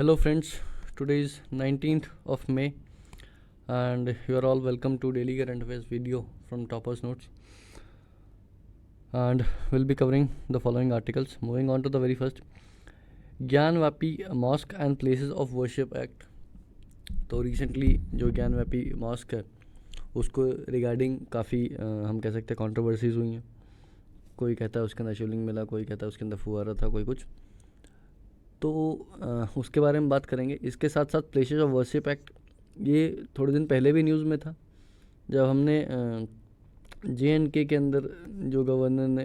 Hello friends, today is 19th of May and you are all welcome to Daily Current Affairs video from Toppers Notes, and we'll be covering the following articles. Moving on to the very first, Gyanvapi mosque and places of worship act. तो recently जो Gyanvapi mask है उसको regarding काफ़ी हम कह सकते हैं controversies हुई हैं। कोई कहता है उसके अंदर शिवलिंग मिला, कोई कहता है उसके अंदर फुहारा था, कोई कुछ। तो उसके बारे में बात करेंगे। इसके साथ साथ प्लेसेस ऑफ वर्शिप एक्ट, ये थोड़े दिन पहले भी न्यूज़ में था जब हमने JNK के अंदर जो गवर्नर ने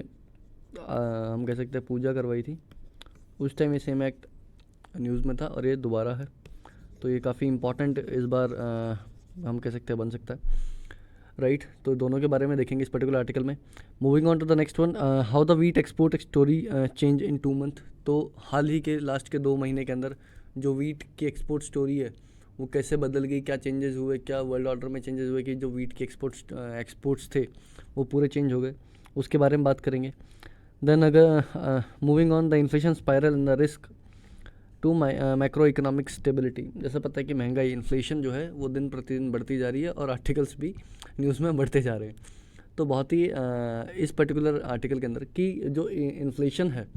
हम कह सकते हैं पूजा करवाई थी, उस टाइम ये सेम एक्ट न्यूज़ में था और ये दोबारा है। तो ये काफ़ी इम्पॉर्टेंट इस बार हम कह सकते हैं बन सकता है, राइट। तो दोनों के बारे में देखेंगे इस पर्टिकुलर आर्टिकल में। Moving on to the next one, how the wheat export story change in 2 month. तो हाल ही के लास्ट के 2 महीने के अंदर जो वीट की एक्सपोर्ट स्टोरी है वो कैसे बदल गई, क्या चेंजेस हुए, क्या वर्ल्ड ऑर्डर में चेंजेस हुए कि जो वीट के एक्सपोर्ट्स थे वो पूरे चेंज हो गए, उसके बारे में बात करेंगे। देन अगर moving on the inflation spiral and the risk to macroeconomic stability. जैसा पता है कि महंगाई, इन्फ्लेशन जो है वो दिन प्रतिदिन बढ़ती जा रही है और आर्टिकल्स भी न्यूज़ में बढ़ते जा रहे हैं। तो बहुत ही इस पर्टिकुलर आर्टिकल के अंदर कि जो इन्फ्लेशन है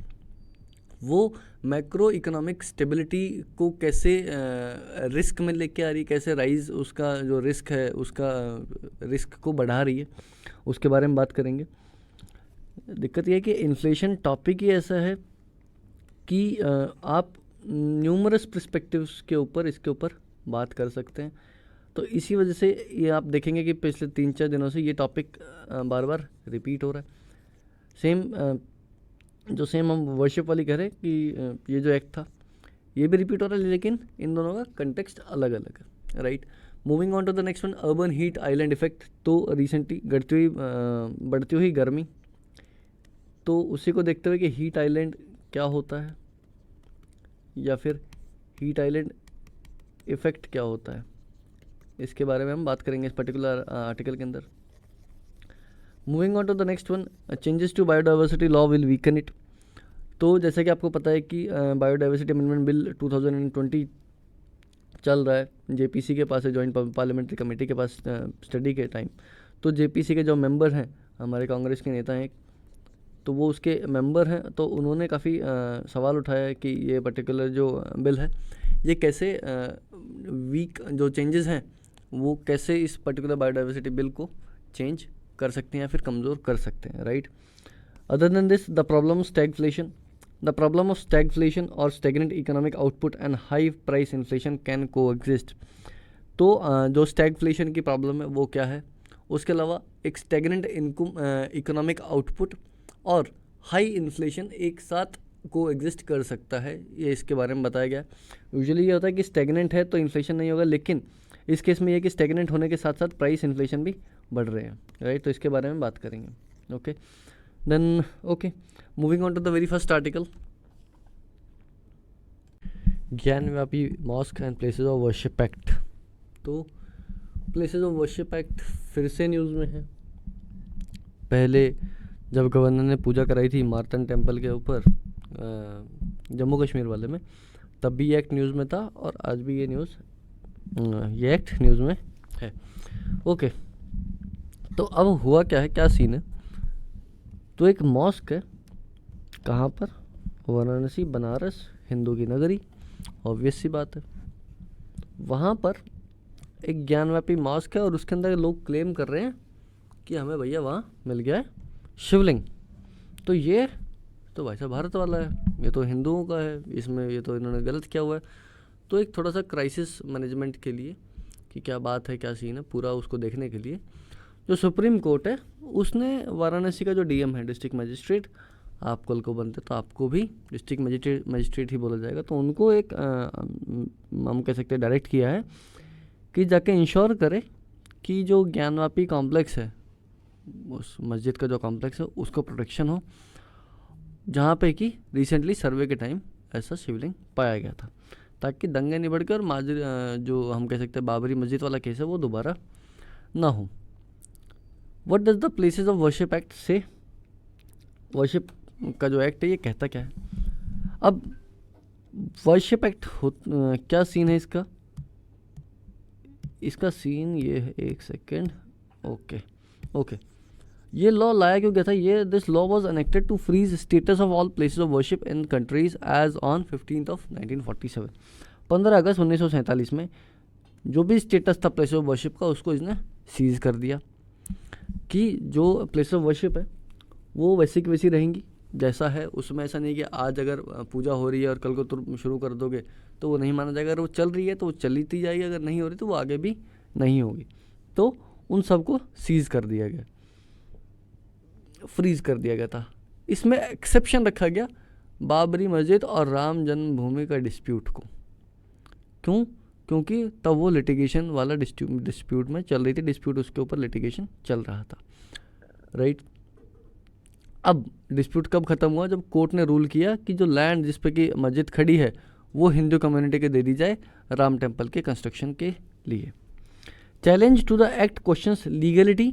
वो मैक्रो इकोनॉमिक स्टेबिलिटी को कैसे रिस्क में लेके आ रही है, कैसे राइज उसका जो रिस्क है उसका रिस्क को बढ़ा रही है, उसके बारे में बात करेंगे। दिक्कत यह है कि इन्फ्लेशन टॉपिक ही ऐसा है कि आप न्यूमरस पर्सपेक्टिव्स के ऊपर इसके ऊपर बात कर सकते हैं। तो इसी वजह से ये आप देखेंगे कि पिछले 3-4 दिनों से ये टॉपिक बार बार रिपीट हो रहा है। सेम हम वर्शिप वाली कह रहे हैं कि ये जो एक्ट था ये भी रिपीट हो रहा है, लेकिन इन दोनों का कंटेक्स्ट अलग अलग है, right. Moving on to the next one, urban heat island effect. तो रिसेंटली बढ़ती हुई गर्मी, तो उसी को देखते हुए कि हीट आइलैंड क्या होता है या फिर हीट आइलैंड इफेक्ट क्या होता है, इसके बारे में हम बात करेंगे इस पर्टिकुलर आर्टिकल के अंदर। Moving on to the next one, changes to biodiversity law will weaken it. तो जैसे कि आपको पता है कि बायोडाइवर्सिटी अमेंडमेंट बिल 2020 चल रहा है, JPC के पास है, जॉइंट पार्लियामेंट्री कमेटी के पास स्टडी के टाइम। तो JPC के जो मेंबर हैं, हमारे कांग्रेस के नेता हैं, तो वो उसके मेंबर हैं। तो उन्होंने काफ़ी सवाल उठाया है कि ये पर्टिकुलर जो बिल है ये कैसे वीक जो चेंजेस हैं वो कैसे इस पर्टिकुलर बायोडाइवर्सिटी बिल को चेंज कर सकते हैं या फिर कमज़ोर कर सकते हैं, right. Other than this, the problem of stagflation और stagnant economic output and high price inflation can coexist. तो जो स्टैगफ्लेशन की प्रॉब्लम है वो क्या है, उसके अलावा एक स्टेगनेंट इकोनॉमिक आउटपुट और हाई इन्फ्लेशन एक साथ को एग्जिस्ट कर सकता है, ये इसके बारे में बताया गया। यूजुअली ये होता है कि स्टेगनेंट है तो इन्फ्लेशन नहीं होगा, लेकिन इस केस में ये कि स्टेगनेंट होने के साथ साथ प्राइस इन्फ्लेशन भी बढ़ रहे हैं, राइट। तो इसके बारे में बात करेंगे, okay. Then okay, moving on to the very first article, Gyanvapi mosque and places of worship act. तो प्लेसेस ऑफ वर्शिप एक्ट फिर से न्यूज़ में है। पहले जब गवर्नर ने पूजा कराई थी मार्तन टेम्पल के ऊपर जम्मू कश्मीर वाले में, तब भी ये एक्ट न्यूज़ में था और आज भी ये एक्ट न्यूज़ में है, ओके। तो अब हुआ क्या है, क्या सीन है। तो एक मॉस्क है, कहाँ पर, वाराणसी, बनारस, हिंदू की नगरी, ऑब्वियस सी बात है। वहाँ पर एक ज्ञानव्यापी मॉस्क है और उसके अंदर लोग क्लेम कर रहे हैं कि हमें भैया वहाँ मिल गया है शिवलिंग। तो ये तो भाई साहब भारत वाला है, ये तो हिंदुओं का है, इसमें ये तो इन्होंने गलत किया हुआ है। तो एक थोड़ा सा क्राइसिस मैनेजमेंट के लिए कि क्या बात है, क्या सीन है, पूरा उसको देखने के लिए जो सुप्रीम कोर्ट है उसने वाराणसी का जो DM है, डिस्ट्रिक्ट मजिस्ट्रेट, आप कल को बनते तो आपको भी डिस्ट्रिक्ट मजिस्ट्रेट ही बोला जाएगा, तो उनको एक हम कह सकते हैं डायरेक्ट किया है कि जाके इंश्योर करे कि जो ज्ञानव्यापी कॉम्प्लेक्स है, उस मस्जिद का जो कॉम्प्लेक्स है उसको प्रोटेक्शन हो, जहाँ पे कि रिसेंटली सर्वे के टाइम ऐसा शिवलिंग पाया गया था, ताकि दंगे निबड़ के और जो हम कह सकते हैं बाबरी मस्जिद वाला केस है वो दोबारा ना हो। What does the places of worship act से, वर्शिप का जो एक्ट है ये कहता क्या है। अब वर्शिप एक्ट क्या सीन है इसका? इसका सीन ये है, एक सेकेंड, ओके। ये लॉ लाया क्यों गया था? ये this law was enacted to freeze status of all places of worship in countries as on 15 of 1947। 15 अगस्त 1947 में जो भी स्टेटस था प्लेस ऑफ वर्शिप का, उसको इसने सीज कर दिया कि जो प्लेस ऑफ वर्शिप है वो वैसी की वैसी रहेंगी जैसा है। उसमें ऐसा नहीं कि आज अगर पूजा हो रही है और कल को तुम शुरू कर दोगे तो वो नहीं माना जाएगा। अगर वो चल रही है तो वो चलती जाएगी, अगर नहीं हो रही तो वो आगे भी नहीं होगी। तो उन सबको सीज कर दिया गया, फ्रीज कर दिया गया था। इसमें एक्सेप्शन रखा गया बाबरी मस्जिद और राम जन्मभूमि का डिस्प्यूट को। क्यों? क्योंकि तब वो लिटिगेशन वाला डिस्प्यूट में चल रही थी, डिस्प्यूट उसके ऊपर लिटिगेशन चल रहा था, राइट। अब डिस्प्यूट कब ख़त्म हुआ? जब कोर्ट ने रूल किया कि जो लैंड जिस पे कि मस्जिद खड़ी है वो हिंदू कम्युनिटी के दे दी जाए राम टेम्पल के कंस्ट्रक्शन के लिए। Challenge to the act questions legality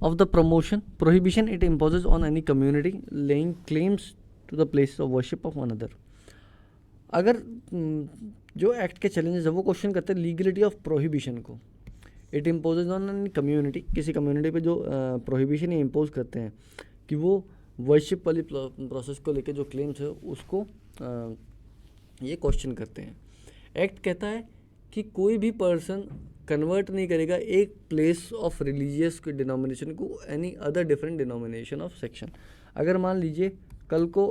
of the prohibition it imposes on any community laying claims to the place of worship of one another। अगर जो एक्ट के चैलेंजेस है वो क्वेश्चन करते हैं लीगलिटी ऑफ प्रोहिबिशन को। It imposes on any community, किसी community पे जो प्रोहिबिशन ये इम्पोज करते हैं कि वो वर्शिप वाली प्रोसेस को लेके जो क्लेम्स है उसको ये क्वेश्चन करते हैं। एक्ट कहता है कि कोई भी पर्सन कन्वर्ट नहीं करेगा एक प्लेस ऑफ रिलीजियस डिनोमिनेशन को any other different denomination of section. अगर मान लीजिए कल को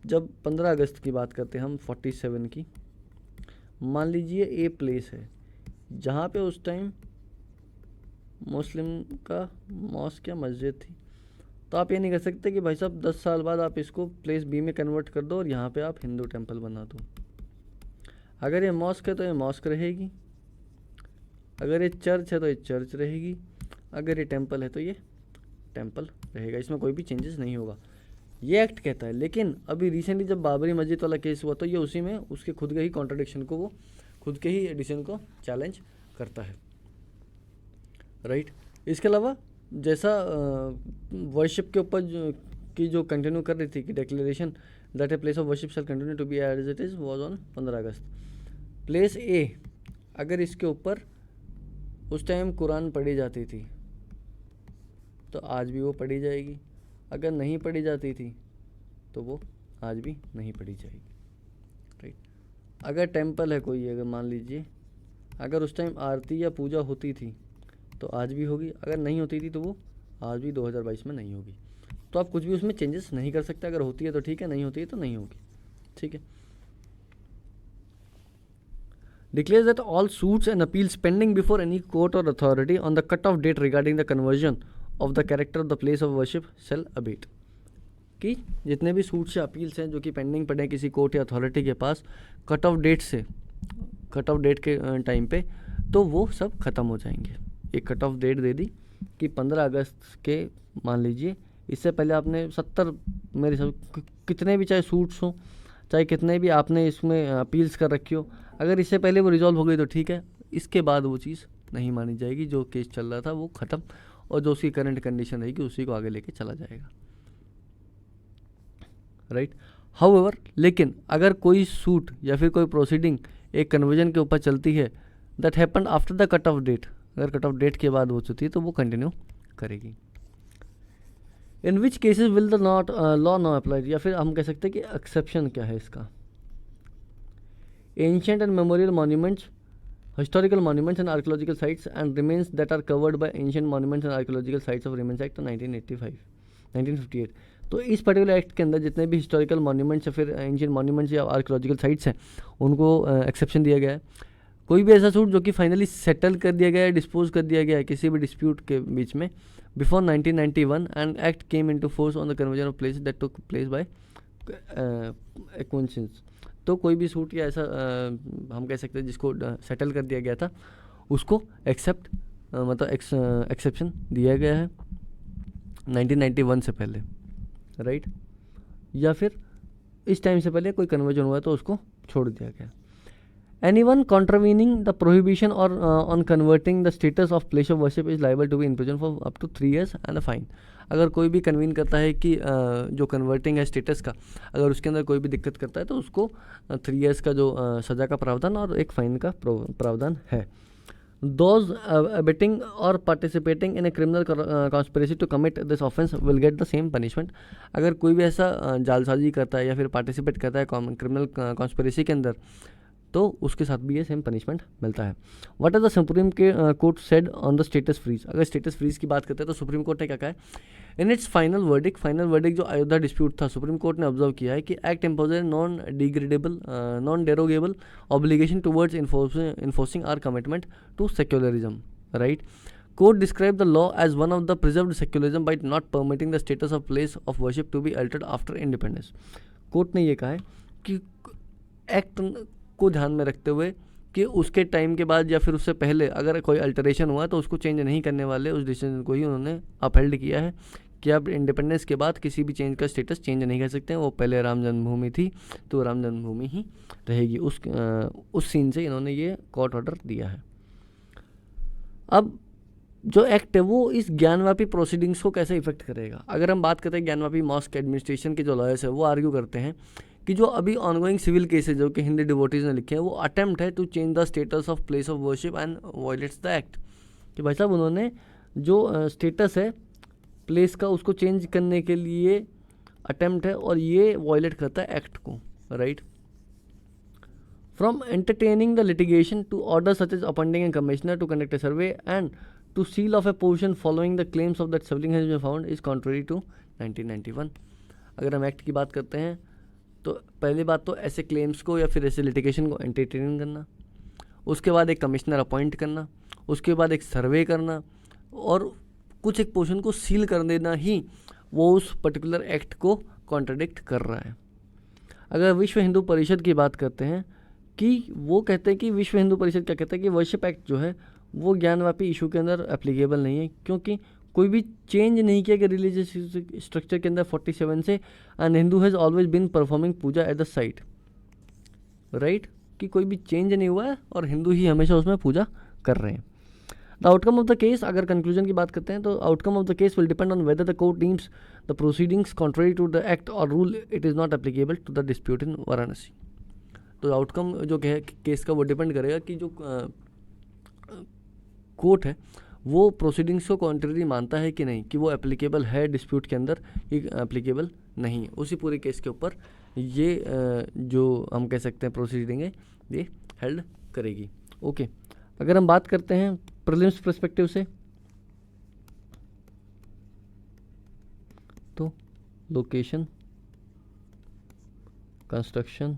जब 15 अगस्त की बात करते हैं हम 47 की, मान लीजिए ए प्लेस है जहाँ पे उस टाइम मुस्लिम का मॉस्क या मस्जिद थी, तो आप ये नहीं कर सकते कि भाई साहब 10 साल बाद आप इसको प्लेस बी में कन्वर्ट कर दो और यहाँ पे आप हिंदू टेम्पल बना दो। अगर ये मॉस्क है तो ये मॉस्क रहेगी, अगर ये चर्च है तो ये चर्च रहेगी, अगर ये टेम्पल है तो ये टेम्पल रहेगा। इसमें कोई भी चेंजेस नहीं होगा, ये एक्ट कहता है। लेकिन अभी रिसेंटली जब बाबरी मस्जिद वाला केस हुआ तो ये उसी में उसके खुद के ही कॉन्ट्रडिक्शन को, वो खुद के ही एडिशन को चैलेंज करता है, राइट। इसके अलावा जैसा वर्शिप के ऊपर की जो कंटिन्यू कर रही थी कि declaration that a place of worship shall continue to be as it is was on 15 August. Place A, अगर इसके ऊपर उस टाइम कुरान पढ़ी जाती थी तो आज भी वो पढ़ी जाएगी, अगर नहीं पढ़ी जाती थी तो वो आज भी नहीं पढ़ी जाएगी, राइट। अगर टेम्पल है कोई, अगर मान लीजिए अगर उस टाइम आरती या पूजा होती थी तो आज भी होगी, अगर नहीं होती थी तो वो आज भी 2022 में नहीं होगी। तो आप कुछ भी उसमें चेंजेस नहीं कर सकते। अगर होती है तो ठीक है, नहीं होती है तो नहीं होगी, ठीक है। Declares that all suits and appeals pending before any court or authority on the cut-off date regarding the conversion of the character of the place of worship shall abate। कि जितने भी सूट्स या अपील्स हैं जो कि pending पड़े हैं किसी कोर्ट या अथॉरिटी के पास कट ऑफ डेट से, कट ऑफ डेट के टाइम पे, तो वो सब ख़त्म हो जाएंगे। एक कट ऑफ डेट दे दी कि 15 अगस्त के, मान लीजिए इससे पहले आपने 70 मेरे सब कितने भी चाहे सूट्स हों, चाहे कितने भी आपने इसमें अपील्स कर रखी हो, अगर इससे पहले वो रिजॉल्व हो गई तो ठीक है, इसके बाद वो चीज़ नहीं मानी जाएगी। जो केस चल रहा था वो ख़त्म, और जो उसकी करंट कंडीशन रहेगी उसी को आगे लेके चला जाएगा, राइट। हाउएवर, लेकिन अगर कोई सूट या फिर कोई प्रोसीडिंग एक कन्वर्जन के ऊपर चलती है that happen after the cut off date, अगर कट ऑफ डेट के बाद हो चुकी है तो वो कंटिन्यू करेगी। In which cases will the law not apply, या फिर हम कह सकते हैं कि एक्सेप्शन क्या है इसका। Ancient and memorial monuments, historical monuments and archaeological sites and remains that are covered by Ancient Monuments and Archaeological Sites of Remains Act 1958। तो इस पर्टिकुलर एक्ट के अंदर जितने भी हिस्टोरिकल मॉन्यूमेंट्स या फिर एंशियंट मॉन्यूमेंट्स या आर्कियोलॉजिकल साइट्स हैं उनको एक्सेप्शन दिया गया है। कोई भी ऐसा सूट जो कि फाइनली सेटल कर दिया गया है, डिस्पोज कर दिया गया है किसी भी डिस्प्यूट के बीच में before 1991 and act came into force on the conversion of place that took place by acquisitions. तो कोई भी सूट या ऐसा हम कह सकते हैं जिसको सेटल कर दिया गया था उसको एक्सेप्ट मतलब एक्सेप्शन दिया गया है 1991 से पहले, राइट। या फिर इस टाइम से पहले कोई कन्वर्जन हुआ तो उसको छोड़ दिया गया। Anyone contravening the prohibition or on converting the status of place of worship is liable to be in prison for up to 3 years and a fine. अगर कोई भी कन्वीन करता है कि जो कन्वर्टिंग है स्टेटस का, अगर उसके अंदर कोई भी दिक्कत करता है तो उसको 3 ईयर्स का जो सज़ा का प्रावधान और एक फ़ाइन का प्रावधान है। Those abetting or participating in a criminal conspiracy to commit this offence will get the same punishment। अगर कोई भी ऐसा जालसाजी करता है या फिर पार्टिसिपेट करता है क्रिमिनल कॉन्स्पिरेसी के अंदर, तो उसके साथ भी ये सेम पनिशमेंट मिलता है। What is the supreme court said on the status freeze. अगर स्टेटस फ्रीज की बात करते हैं तो सुप्रीम कोर्ट ने क्या कहा है, इन इट्स फाइनल वर्डिक्ट जो अयोध्या डिस्प्यूट था, सुप्रीम कोर्ट ने ऑब्जर्व किया है कि act imposes non degradable non derogable obligation towards enforcing our commitment to secularism, right. Court describe the law as one of the preserved secularism by not permitting the status of place of worship to be altered after independence. Court ने यह कहा है कि act को ध्यान में रखते हुए कि उसके टाइम के बाद या फिर उससे पहले अगर कोई अल्टरेशन हुआ तो उसको चेंज नहीं करने वाले उस डिसीजन को ही उन्होंने अपहेल्ड किया है कि अब इंडिपेंडेंस के बाद किसी भी चेंज का स्टेटस चेंज नहीं कर सकते हैं। वो पहले राम जन्मभूमि थी तो राम जन्मभूमि ही रहेगी। उस सीन से इन्होंने ये कोर्ट ऑर्डर दिया है। अब जो एक्ट है वो इस ज्ञानवापी प्रोसीडिंग्स को कैसे इफेक्ट करेगा। अगर हम बात करते हैं ज्ञानवापी मॉस्क एडमिनिस्ट्रेशन के जो लॉयर्स है वो आर्ग्यू करते हैं कि जो अभी ऑनगोइंग सिविल केसेज जो कि हिंदी डिवोटीज ने लिखे हैं वो अटेम्प्ट है to change the status of place of worship and violates the act. कि भाई साहब उन्होंने जो स्टेटस है प्लेस का उसको चेंज करने के लिए अटेम्प्ट है और ये वायलेट करता है एक्ट को, right. From entertaining the litigation to order such as appointing a commissioner to conduct a survey and to seal off a portion following the claims of that Shivling has been found is contrary to 1991। अगर हम act की बात करते हैं तो पहली बात तो ऐसे क्लेम्स को या फिर ऐसे लिटिगेशन को एंटरटेन करना, उसके बाद एक कमिश्नर अपॉइंट करना, उसके बाद एक सर्वे करना और कुछ एक पोर्शन को सील कर देना ही वो उस पर्टिकुलर एक्ट को कॉन्ट्रडिक्ट कर रहा है। अगर विश्व हिंदू परिषद की बात करते हैं कि वो कहते हैं कि विश्व हिंदू परिषद क्या कहता है कि वर्शिप एक्ट जो है वो ज्ञानवापी इशू के अंदर एप्लीकेबल नहीं है, क्योंकि कोई भी चेंज नहीं किया कि रिलीजियस स्ट्रक्चर के अंदर 47 से and Hindu has always been performing puja at the site, right. कि कोई भी चेंज नहीं हुआ है और हिंदू ही हमेशा उसमें पूजा कर रहे हैं। The outcome of the case, अगर कंक्लूजन की बात करते हैं तो outcome of the case will depend on whether the court deems the proceedings contrary to the act और rule it is not applicable to the dispute in Varanasi. तो outcome जो case का वो डिपेंड करेगा कि जो कोर्ट है वो प्रोसीडिंग्स को कॉन्ट्ररी मानता है कि नहीं, कि वो एप्लीकेबल है डिस्प्यूट के अंदर कि एप्लीकेबल नहीं है। उसी पूरे केस के ऊपर ये जो हम कह सकते हैं प्रोसीडिंग है ये हेल्ड करेगी। ओके, अगर हम बात करते हैं प्रीलिम्स पर्सपेक्टिव से तो लोकेशन, कंस्ट्रक्शन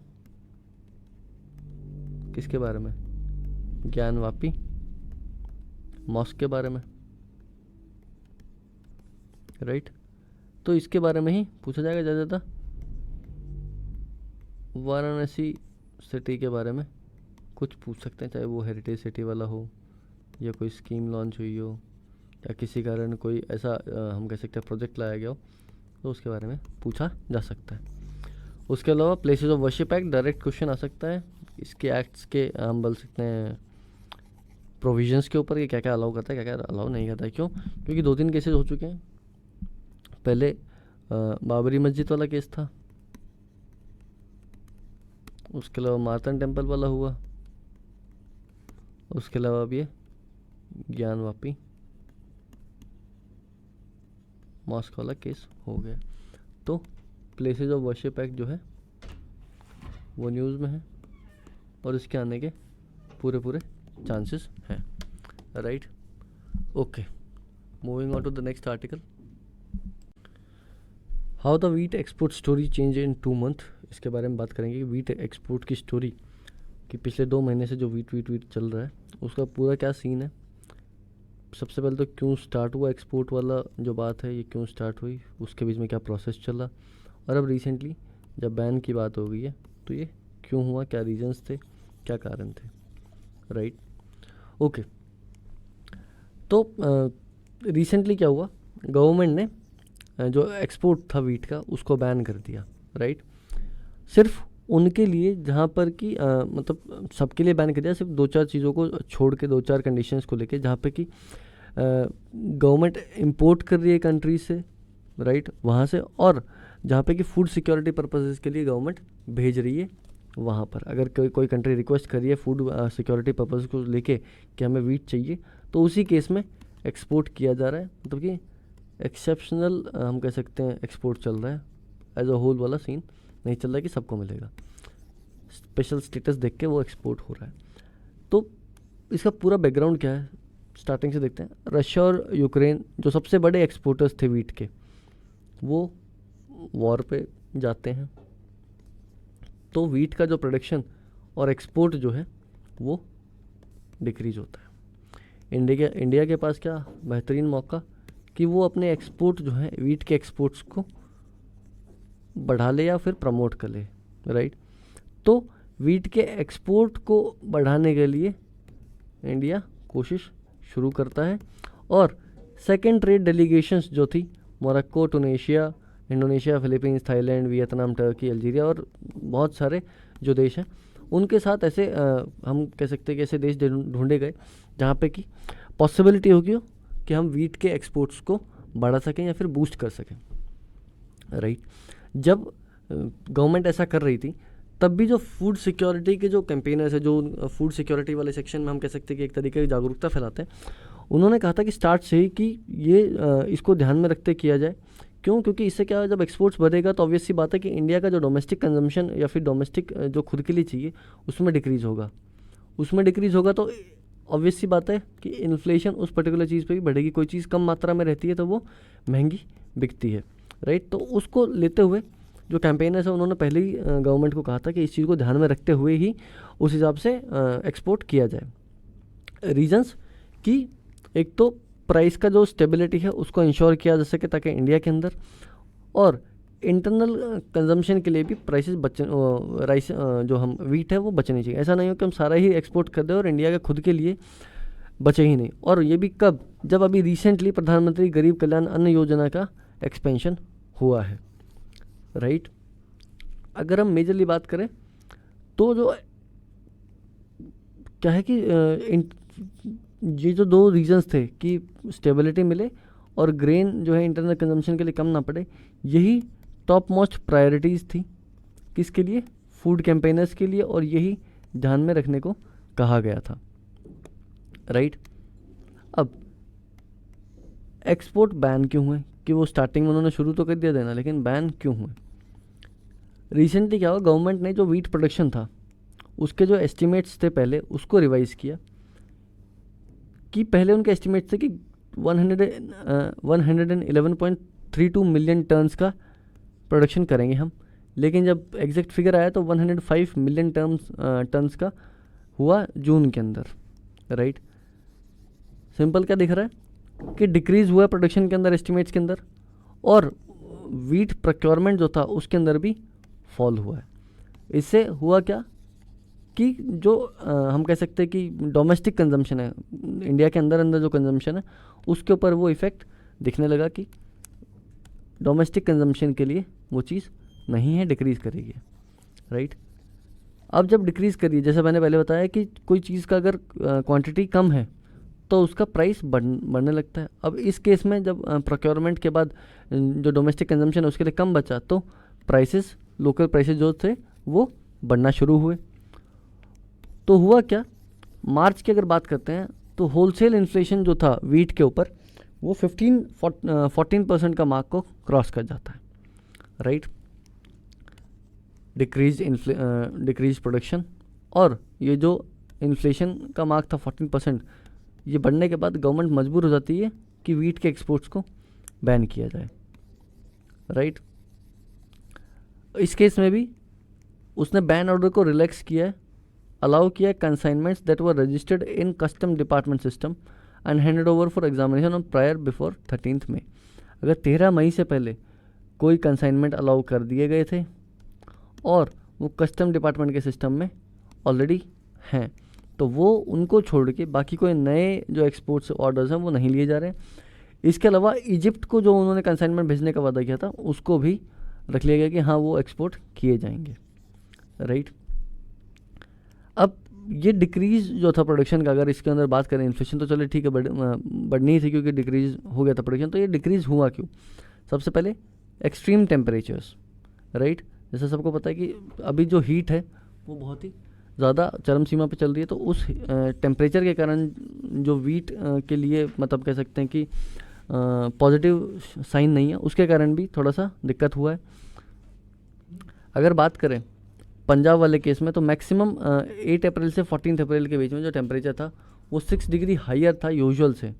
किसके बारे में, ज्ञानवापी मॉस्क के बारे में, राइट। तो इसके बारे में ही पूछा जाएगा ज़्यादा। वाराणसी सिटी के बारे में कुछ पूछ सकते हैं, चाहे वो हेरिटेज सिटी वाला हो या कोई स्कीम लॉन्च हुई हो या किसी कारण कोई ऐसा हम कह सकते हैं प्रोजेक्ट लाया गया हो, तो उसके बारे में पूछा जा सकता है। उसके अलावा places of worship act direct question आ सकता है। इसके एक्ट्स के हम बोल सकते हैं प्रोविजंस के ऊपर, ये क्या क्या अलाउ करता है, क्या क्या अलाउ नहीं करता है। क्यों? क्योंकि 2-3 केसेस हो चुके हैं। पहले बाबरी मस्जिद वाला केस था, उसके अलावा मार्तन टेम्पल वाला हुआ, उसके अलावा अब ये ज्ञानवापी मॉस्क वाला केस हो गया। तो प्लेसेस ऑफ वर्शिप एक्ट जो है वो न्यूज़ में है और इसके आने के पूरे चांसेस हैं, right. Okay, moving on to the next article. How the wheat export story change in 2 month. इसके बारे में बात करेंगे कि वीट एक्सपोर्ट की स्टोरी कि पिछले 2 महीने से जो वीट चल रहा है उसका पूरा क्या सीन है। सबसे पहले तो क्यों स्टार्ट हुआ एक्सपोर्ट वाला जो बात है, ये क्यों स्टार्ट हुई, उसके बीच में क्या प्रोसेस चला, और अब रिसेंटली जब बैन की बात हो गई है तो ये क्यों हुआ, क्या रीजंस थे, क्या कारण थे, राइट। ओके, तो रिसेंटली क्या हुआ, गवर्नमेंट ने जो एक्सपोर्ट था वीट का उसको बैन कर दिया, राइट। सिर्फ उनके लिए जहाँ पर कि मतलब सबके लिए बैन कर दिया, सिर्फ 2-4 चीज़ों को छोड़ के, 2-4 कंडीशंस को लेके, जहाँ पे कि गवर्नमेंट इंपोर्ट कर रही है कंट्री से राइट, वहाँ से, और जहाँ पे कि फूड सिक्योरिटी पर्पसेस के लिए गवर्नमेंट भेज रही है वहाँ पर। अगर कोई कंट्री रिक्वेस्ट कर रही है फूड सिक्योरिटी पर्पस को लेके कि हमें वीट चाहिए, तो उसी केस में एक्सपोर्ट किया जा रहा है, मतलब कि एक्सेप्शनल हम कह सकते हैं एक्सपोर्ट चल रहा है। एज अ होल वाला सीन नहीं चल रहा है कि सबको मिलेगा, स्पेशल स्टेटस देख के वो एक्सपोर्ट हो रहा है। तो इसका पूरा बैकग्राउंड क्या है, स्टार्टिंग से देखते हैं। रशिया और यूक्रेन जो सबसे बड़े एक्सपोर्टर्स थे वीट के, वो वॉर पे जाते हैं, तो वीट का जो प्रोडक्शन और एक्सपोर्ट जो है वो डिक्रीज होता है। इंडिया के पास क्या बेहतरीन मौका कि वो अपने एक्सपोर्ट जो है वीट के एक्सपोर्ट्स को बढ़ा ले या फिर प्रमोट कर ले, राइट। तो वीट के एक्सपोर्ट को बढ़ाने के लिए इंडिया कोशिश शुरू करता है, और सेकेंड ट्रेड डेलीगेशंस जो थी Morocco, Tunisia, Indonesia, Philippines, Thailand, Vietnam, Turkey, Algeria और बहुत सारे जो देश हैं, उनके साथ ऐसे हम कह सकते हैं कि ऐसे देश ढूंढे गए जहाँ पे कि पॉसिबिलिटी होगी कि हम वीट के एक्सपोर्ट्स को बढ़ा सकें या फिर बूस्ट कर सकें, राइट। जब गवर्नमेंट ऐसा कर रही थी, तब भी जो फूड सिक्योरिटी के जो कैंपेनर्स है, जो फूड सिक्योरिटी वाले सेक्शन में हम कह सकते हैं कि एक तरीके की जागरूकता फैलाते हैं, उन्होंने कहा था कि स्टार्ट से ही कि ये इसको ध्यान में रखते किया जाए। क्यों? क्योंकि इससे क्या है, जब एक्सपोर्ट्स बढ़ेगा तो ऑब्वियस सी बात है कि इंडिया का जो डोमेस्टिक कंजम्पशन या फिर डोमेस्टिक जो खुद के लिए चाहिए उसमें डिक्रीज़ होगा, तो ऑब्वियस सी बात है कि इन्फ्लेशन उस पर्टिकुलर चीज़ पे भी बढ़ेगी। कोई चीज़ कम मात्रा में रहती है तो वो महंगी बिकती है, राइट। तो उसको लेते हुए जो कैंपेनर्स है उन्होंने पहले ही गवर्नमेंट को कहा था कि इस चीज़ को ध्यान में रखते हुए ही उस हिसाब से एक्सपोर्ट किया जाए। रीजंस कि एक तो प्राइस का जो स्टेबिलिटी है उसको इंश्योर किया जा सके ताकि इंडिया के अंदर, और इंटरनल कंजम्पशन के लिए भी प्राइसेस राइस जो हम वीट है वो बचनी चाहिए। ऐसा नहीं हो कि हम सारा ही एक्सपोर्ट कर दें और इंडिया के खुद के लिए बचे ही नहीं। और ये भी कब? जब अभी रिसेंटली प्रधानमंत्री गरीब कल्याण अन्न योजना का एक्सपेंशन हुआ है, राइट। अगर हम मेजरली बात करें तो जो क्या है कि ये जो दो रीजंस थे कि स्टेबिलिटी मिले और ग्रेन जो है इंटरनल कंजम्पशन के लिए कम ना पड़े, यही टॉप मोस्ट प्रायोरिटीज़ थी किसके लिए? फूड कैंपेनर्स के लिए, और यही ध्यान में रखने को कहा गया था, राइट। अब एक्सपोर्ट बैन क्यों हुए? कि वो स्टार्टिंग में उन्होंने शुरू तो कर दिया देना, लेकिन बैन क्यों हुए? रिसेंटली क्या हुआ, गवर्नमेंट ने जो वीट प्रोडक्शन था उसके जो एस्टिमेट्स थे पहले उसको रिवाइज़ किया। कि पहले उनके एस्टिमेट थे कि 111.32 मिलियन टन्स का प्रोडक्शन करेंगे हम, लेकिन जब एग्जैक्ट फिगर आया तो 105 मिलियन टन्स का हुआ जून के अंदर, राइट। सिंपल क्या दिख रहा है कि डिक्रीज़ हुआ प्रोडक्शन के अंदर, एस्टिमेट्स के अंदर, और वीट प्रोक्योरमेंट जो था उसके अंदर भी फॉल हुआ है। इससे हुआ क्या कि जो हम कह सकते हैं कि डोमेस्टिक कंजम्पशन है इंडिया के अंदर जो कंजम्पशन है उसके ऊपर वो इफ़ेक्ट दिखने लगा कि डोमेस्टिक कंजम्पशन के लिए वो चीज़ नहीं है, डिक्रीज़ करेगी, राइट। अब जब डिक्रीज़ करिए, जैसे मैंने पहले बताया कि कोई चीज़ का अगर क्वांटिटी कम है तो उसका प्राइस बढ़ने लगता है। अब इस केस में जब प्रोक्योरमेंट के बाद जो डोमेस्टिक कंजम्पशन है उसके लिए कम बचा तो प्राइसेस, लोकल प्राइसेस जो थे वो बढ़ना शुरू हुए। तो हुआ क्या, मार्च की अगर बात करते हैं तो होलसेल इन्फ्लेशन जो था वीट के ऊपर वो 14% का मार्क को क्रॉस कर जाता है, राइट। डिक्रीज प्रोडक्शन, और ये जो इन्फ्लेशन का मार्क था 14%, ये बढ़ने के बाद गवर्नमेंट मजबूर हो जाती है कि वीट के एक्सपोर्ट्स को बैन किया जाए, राइट। इस केस में भी उसने बैन ऑर्डर को रिलैक्स किया है, अलाउ किया है consignments that were registered in custom department system and handed over for examination on prior before 13 मई। अगर 13 मई से पहले कोई कंसाइनमेंट अलाउ कर दिए गए थे और वो कस्टम डिपार्टमेंट के सिस्टम में ऑलरेडी हैं, तो वो उनको छोड़ के बाकी कोई नए जो एक्सपोर्ट्स ऑर्डर्स हैं वो नहीं लिए जा रहे हैं। इसके अलावा इजिप्ट को जो उन्होंने कंसाइनमेंट भेजने का वादा किया था उसको भी रख लिया गया कि हाँ वो एक्सपोर्ट किए जाएंगे, राइट। अब ये डिक्रीज़ जो था प्रोडक्शन का, अगर इसके अंदर बात करें, इन्फ्लेशन तो चले ठीक है बढ़नी थी क्योंकि डिक्रीज़ हो गया था प्रोडक्शन, तो ये डिक्रीज़ हुआ क्यों? सबसे पहले एक्सट्रीम टेम्परेचर्स, राइट। जैसे सबको पता है कि अभी जो हीट है वो बहुत ही ज़्यादा चरम सीमा पे चल रही है, तो उस टेम्परेचर के कारण जो वीट के लिए मतलब कह सकते हैं कि पॉजिटिव साइन नहीं है, उसके कारण भी थोड़ा सा दिक्कत हुआ है। अगर बात करें पंजाब वाले केस में, तो मैक्सिमम 8 अप्रैल से 14 अप्रैल के बीच में जो टेम्परेचर था वो 6 डिग्री हायर था यूजुअल से।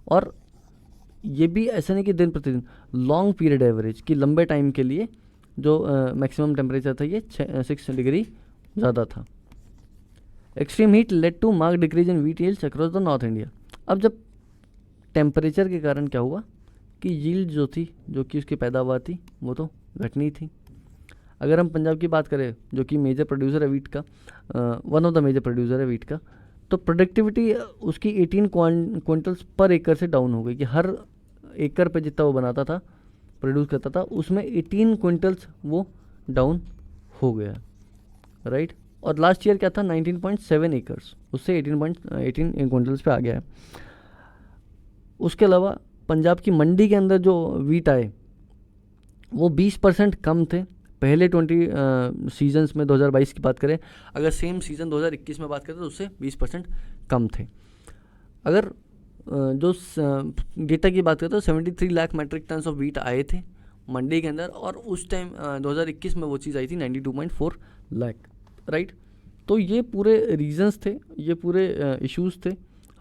और ये भी ऐसा नहीं कि दिन प्रतिदिन, लॉन्ग पीरियड एवरेज कि लंबे टाइम के लिए जो मैक्सिमम टेम्परेचर था ये 6 डिग्री ज़्यादा था। Extreme heat led to mark decrease in wheat yields across the north India. अब जब टेम्परेचर के कारण क्या हुआ कि यील्ड जो थी, जो कि उसकी पैदावार थी, वो तो घटनी थी। अगर हम पंजाब की बात करें जो कि मेजर प्रोड्यूसर है वीट का, one of the major producer है वीट का, तो प्रोडक्टिविटी उसकी 18 क्विंटल्स पर एकड़ से डाउन हो गई कि हर एकड़ पे जितना वो बनाता था, प्रोड्यूस करता था, उसमें 18 क्विंटल्स वो डाउन हो गया, राइट। और लास्ट ईयर क्या था, 19.7 एकर्स, उससे 18 क्विंटल्स पे आ गया है। उसके अलावा पंजाब की मंडी के अंदर जो वीट आए वो 20% कम थे पहले 20 सीजन्स में। 2022 की बात करें, अगर सेम सीज़न 2021 में बात करें तो उससे 20% कम थे। अगर जो डेटा की बात करें तो 73 lakh metric tons of wheat आए थे मंडी के अंदर, और उस टाइम 2021 में वो चीज़ आई थी 92.4 लाख, राइट। तो ये पूरे रीजंस थे, ये पूरे इश्यूज़ थे।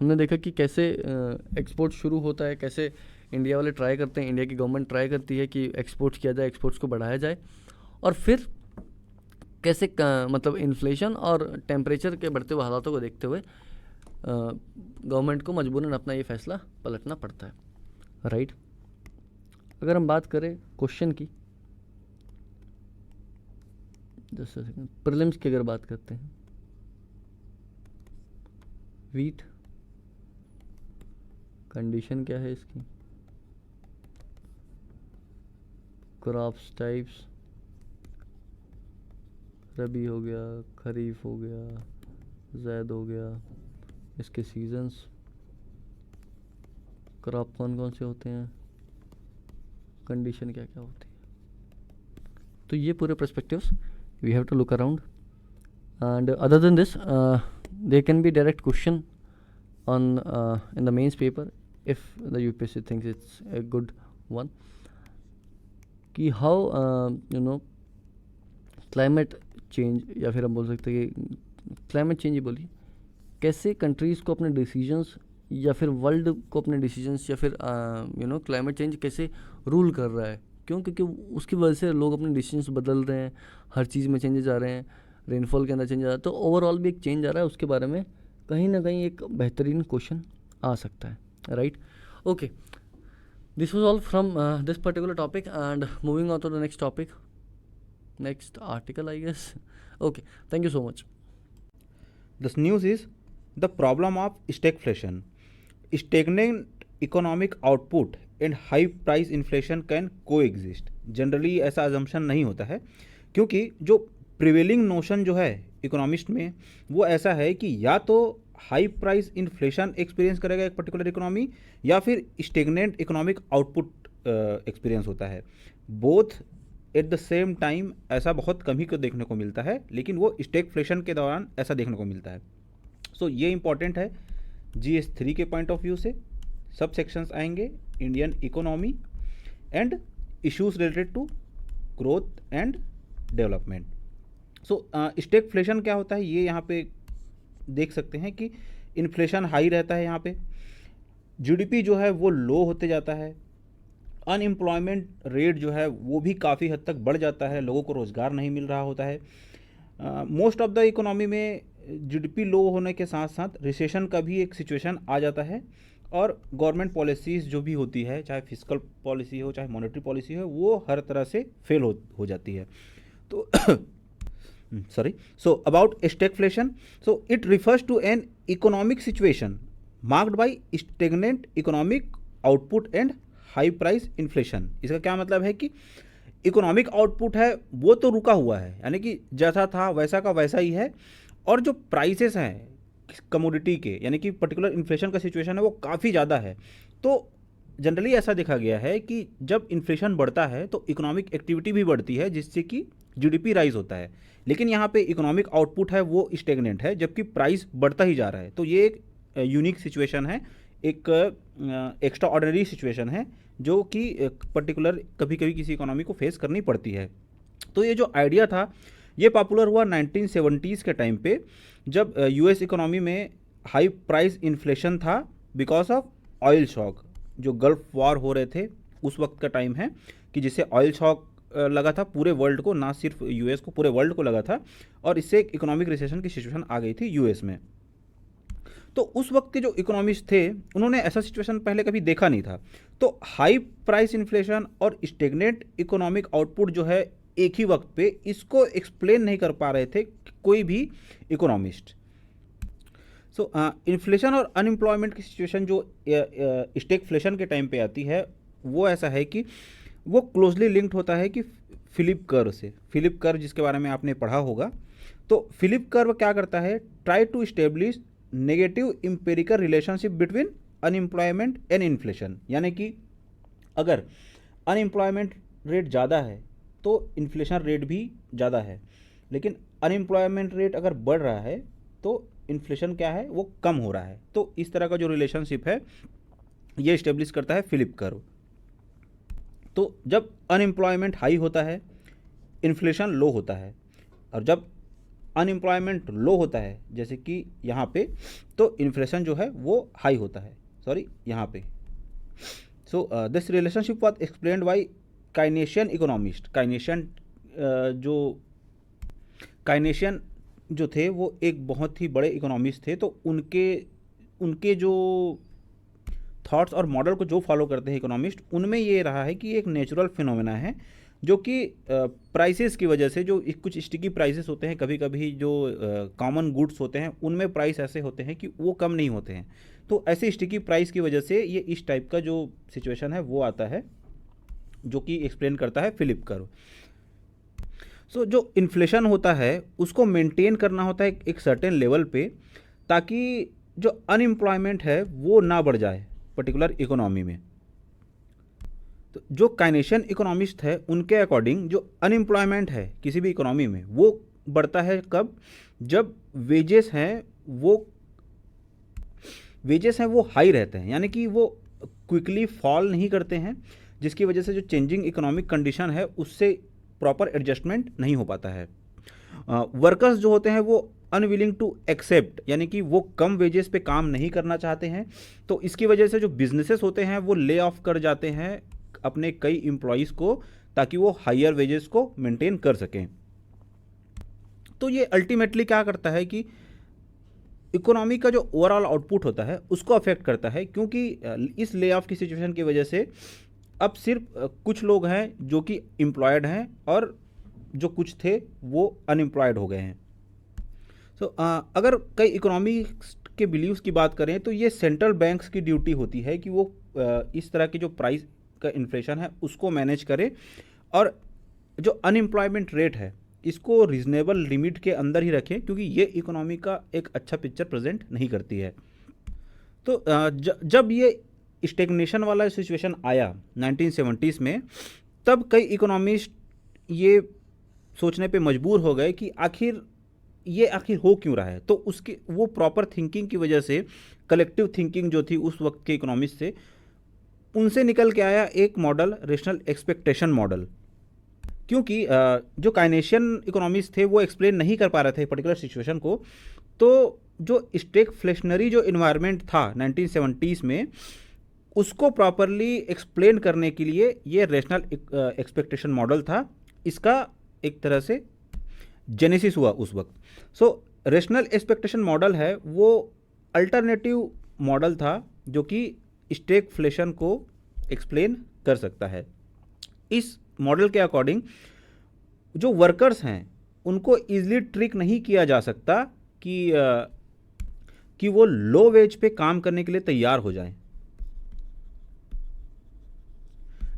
हमने देखा कि कैसे एक्सपोर्ट शुरू होता है, कैसे इंडिया वाले ट्राई करते हैं, इंडिया की गवर्नमेंट ट्राई करती है कि एक्सपोर्ट किया जाए, एक्सपोर्ट्स को बढ़ाया जाए, और फिर कैसे मतलब इन्फ्लेशन और टेम्परेचर के बढ़ते हुए हालातों को देखते हुए गवर्नमेंट को मजबूरन अपना ये फैसला पलटना पड़ता है, राइट। अगर हम बात करें क्वेश्चन की, जस्ट सेकंड, प्रीलिम्स की अगर बात करते हैं, वीट कंडीशन क्या है इसकी, क्रॉप्स टाइप्स, रबी हो गया, खरीफ हो गया, ज़ैद हो गया, इसके सीजन्स, क्रॉप कौन कौन से होते हैं, कंडीशन क्या क्या होती है। तो ये पूरे perspectives we have to look around, and other than this there can be direct question on in the mains paper if the UPSC thinks it's a good one, कि how climate change, या फिर हम बोल सकते हैं कि climate change ही बोलिए, कैसे कंट्रीज़ को अपने डिसीजंस या फिर वर्ल्ड को अपने डिसीजंस या फिर क्लाइमेट चेंज कैसे रूल कर रहा है, क्यों, क्योंकि उसकी वजह से लोग अपने डिसीजंस बदल रहे हैं, हर चीज़ में चेंजेस आ रहे हैं, रेनफॉल के अंदर चेंज आ रहा है, तो ओवरऑल भी एक चेंज आ रहा है, उसके बारे में कहीं ना कहीं एक बेहतरीन क्वेश्चन आ सकता है, right. Okay, this was all from this particular topic, and moving on to the next topic, next article I guess. Okay, thank you so much. The news is the problem of stagflation. Stagnant economic output and high price inflation can coexist. Generally ऐसा assumption नहीं होता है, क्योंकि जो prevailing notion जो है economist में वो ऐसा है कि या तो हाई प्राइस इन्फ्लेशन एक्सपीरियंस करेगा एक पर्टिकुलर इकोनॉमी, या फिर स्टेगनेंट इकोनॉमिक आउटपुट एक्सपीरियंस होता है। Both at the same time ऐसा बहुत कम ही को देखने को मिलता है, लेकिन वो स्टैगफ्लेशन के दौरान ऐसा देखने को मिलता है। सो ये इंपॉर्टेंट है GS3 के पॉइंट ऑफ व्यू से। सब सेक्शंस आएंगे, Indian economy and issues related to growth and development. So stagflation क्या होता है ये यहाँ पे देख सकते हैं कि इन्फ्लेशन हाई रहता है, यहाँ पे GDP जो है वो लो होते जाता है, अनएम्प्लॉयमेंट रेट जो है वो भी काफ़ी हद तक बढ़ जाता है, लोगों को रोज़गार नहीं मिल रहा होता है। मोस्ट ऑफ द इकोनॉमी में GDP लो होने के साथ साथ रिसेशन का भी एक सिचुएशन आ जाता है, और गवर्नमेंट पॉलिसीज़ जो भी होती है, चाहे फिस्कल पॉलिसी हो चाहे मॉनेटरी पॉलिसी हो, वो हर तरह से फेल हो जाती है। तो so about stagflation, so it refers to an economic situation marked by stagnant economic output and high price inflation। इसका क्या मतलब है कि इकोनॉमिक आउटपुट है वो तो रुका हुआ है, यानी कि जैसा था वैसा का वैसा ही है, और जो प्राइसेस हैं कमोडिटी के, यानी कि पर्टिकुलर इन्फ्लेशन का सिचुएशन है वो काफ़ी ज़्यादा है। तो जनरली ऐसा देखा गया है कि जब इन्फ्लेशन बढ़ता है तो इकोनॉमिक एक्टिविटी भी बढ़ती है, जिससे कि जीडीपी राइज होता है। लेकिन यहाँ पे इकोनॉमिक आउटपुट है वो स्टेगनेंट है, जबकि प्राइस बढ़ता ही जा रहा है। तो ये एक यूनिक सिचुएशन है, एक एक्स्ट्रा ऑर्डिनरी सिचुएशन है, जो कि पर्टिकुलर कभी कभी किसी इकोनॉमी को फेस करनी पड़ती है। तो ये जो आइडिया था ये पॉपुलर हुआ 1970s के टाइम पे, जब यूएस इकोनॉमी में हाई प्राइस इन्फ्लेशन था बिकॉज ऑफ ऑयल शॉक। जो गल्फ वॉर हो रहे थे उस वक्त का टाइम है कि जिससे ऑयल शॉक लगा था पूरे वर्ल्ड को, ना सिर्फ यूएस को, पूरे वर्ल्ड को लगा था, और इससे एक इकोनॉमिक रिसेशन की सिचुएशन आ गई थी यूएस में। तो उस वक्त के जो इकोनॉमिस्ट थे उन्होंने ऐसा सिचुएशन पहले कभी देखा नहीं था। तो हाई प्राइस इन्फ्लेशन और स्टेगनेट इकोनॉमिक आउटपुट जो है एक ही वक्त पे, इसको एक्सप्लेन नहीं कर पा रहे थे कोई भी इकोनॉमिस्ट। सो इन्फ्लेशन और अनएम्प्लॉयमेंट की सिचुएशन जो स्टैगफ्लेशन के टाइम पे आती है वो ऐसा है कि वो क्लोजली लिंक्ड होता है कि फिलिप कर्व से। फिलिप कर्व जिसके बारे में आपने पढ़ा होगा। तो फिलिप कर्व क्या करता है, try to establish negative empirical relationship between unemployment and inflation. यानी कि अगर अनएम्प्लॉयमेंट रेट ज़्यादा है तो इन्फ्लेशन रेट भी ज़्यादा है, लेकिन अनएम्प्लॉयमेंट रेट अगर बढ़ रहा है तो इन्फ्लेशन क्या है, वो कम हो रहा है। तो इस तरह का जो रिलेशनशिप है ये इस्टेब्लिश करता है फिलिप कर्व। तो जब अनएम्प्लॉयमेंट हाई होता है इन्फ्लेशन लो होता है, और जब अनएम्प्लॉयमेंट लो होता है जैसे कि यहाँ पे, तो इन्फ्लेशन जो है वो हाई होता है, सॉरी यहाँ पे। So this relationship was explained by Keynesian economist. Keynesian जो थे वो एक बहुत ही बड़े इकोनॉमिस्ट थे। तो उनके जो थॉट्स और मॉडल को जो फॉलो करते हैं इकोनॉमिस्ट, उनमें ये रहा है कि एक नेचुरल फिनोमेना है जो कि प्राइसेस की वजह से, जो कुछ स्टिकी प्राइसेस होते हैं, कभी कभी जो कॉमन गुड्स होते हैं उनमें प्राइस ऐसे होते हैं कि वो कम नहीं होते हैं। तो ऐसे स्टिकी प्राइस की वजह से ये इस टाइप का जो सिचुएशन है वो आता है, जो कि एक्सप्लेन करता है फिलिप कर्व। सो जो इन्फ्लेशन होता है उसको मेंटेन करना होता है एक सर्टेन लेवल पे, ताकि जो अनएम्प्लॉयमेंट है वो ना बढ़ जाए पर्टिकुलर इकोनॉमी में। तो जो काइनेशियन इकोनॉमिस्ट है उनके अकॉर्डिंग जो अनएम्प्लॉयमेंट है किसी भी इकोनॉमी में वो बढ़ता है कब, जब वेजेस हैं वो हाई रहते हैं, यानी कि वो क्विकली फॉल नहीं करते हैं, जिसकी वजह से जो चेंजिंग इकोनॉमिक कंडीशन है उससे प्रॉपर एडजस्टमेंट नहीं हो पाता है। वर्कर्स जो होते हैं वो अनविलिंग टू एक्सेप्ट, यानी कि वो कम वेजेस पे काम नहीं करना चाहते हैं। तो इसकी वजह से जो बिजनेसेस होते हैं वो ले ऑफ कर जाते हैं अपने कई एम्प्लॉयज़ को, ताकि वो हायर वेजेस को मेंटेन कर सकें। तो ये अल्टीमेटली क्या करता है कि इकोनॉमी का जो ओवरऑल आउटपुट होता है उसको अफेक्ट करता है, क्योंकि इस ले ऑफ की सिचुएशन की वजह से अब सिर्फ कुछ लोग हैं जो कि एम्प्लॉयड हैं और जो कुछ थे वो अनएम्प्लॉयड हो गए हैं। सो अगर कई इकोनॉमिक्स के बिलीव्स की बात करें तो ये सेंट्रल बैंक्स की ड्यूटी होती है कि वो इस तरह के जो प्राइस का इन्फ्लेशन है उसको मैनेज करे, और जो अनएम्प्लॉयमेंट रेट है इसको रीजनेबल लिमिट के अंदर ही रखें, क्योंकि ये इकोनॉमी का एक अच्छा पिक्चर प्रेजेंट नहीं करती है। तो जब ये स्टेगनेशन वाला सिचुएशन आया 1970s में, तब कई इकोनॉमिस्ट ये सोचने पे मजबूर हो गए कि आखिर हो क्यों रहा है। तो उसके वो प्रॉपर थिंकिंग की वजह से, कलेक्टिव थिंकिंग जो थी उस वक्त के इकोनॉमिस्ट से, उनसे निकल के आया एक मॉडल, रेशनल एक्सपेक्टेशन मॉडल। क्योंकि जो काइनेशियन इकोनॉमिस्ट थे वो एक्सप्लेन नहीं कर पा रहे थे पर्टिकुलर सिचुएशन को, तो जो स्टैगफ्लेशनरी जो इन्वायरमेंट था 1970s में, उसको प्रॉपरली एक्सप्लेन करने के लिए ये रेशनल एक्सपेक्टेशन मॉडल था। इसका एक तरह से जेनेसिस हुआ उस वक्त। सो रेशनल एक्सपेक्टेशन मॉडल है वो अल्टरनेटिव मॉडल था जो कि स्टैगफ्लेशन को एक्सप्लेन कर सकता है। इस मॉडल के अकॉर्डिंग जो वर्कर्स हैं उनको ईजिली ट्रिक नहीं किया जा सकता कि वो लो वेज पे काम करने के लिए तैयार हो जाएं,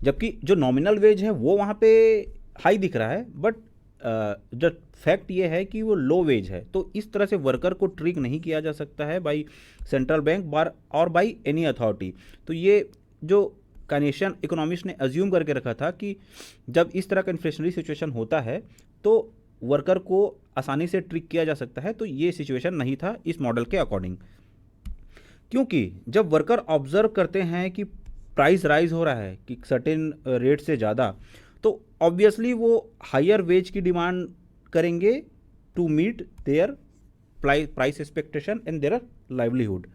जबकि जो नॉमिनल वेज है वो वहाँ पे हाई दिख रहा है, बट जो फैक्ट ये है कि वो लो वेज है। तो इस तरह से वर्कर को ट्रिक नहीं किया जा सकता है बाई सेंट्रल बैंक और बाई एनी अथॉरिटी। तो ये जो काइनेशियन इकोनॉमिस्ट ने अज्यूम करके रखा था कि जब इस तरह का इन्फ्लेशनरी सिचुएशन होता है तो वर्कर को आसानी से ट्रिक किया जा सकता है, तो ये सिचुएशन नहीं था इस मॉडल के अकॉर्डिंग। क्योंकि जब वर्कर ऑब्जर्व करते हैं कि प्राइस राइज हो रहा है कि सर्टेन रेट से ज़्यादा, तो ऑब्वियसली वो हायर वेज की डिमांड करेंगे to meet their price expectation and their livelihood.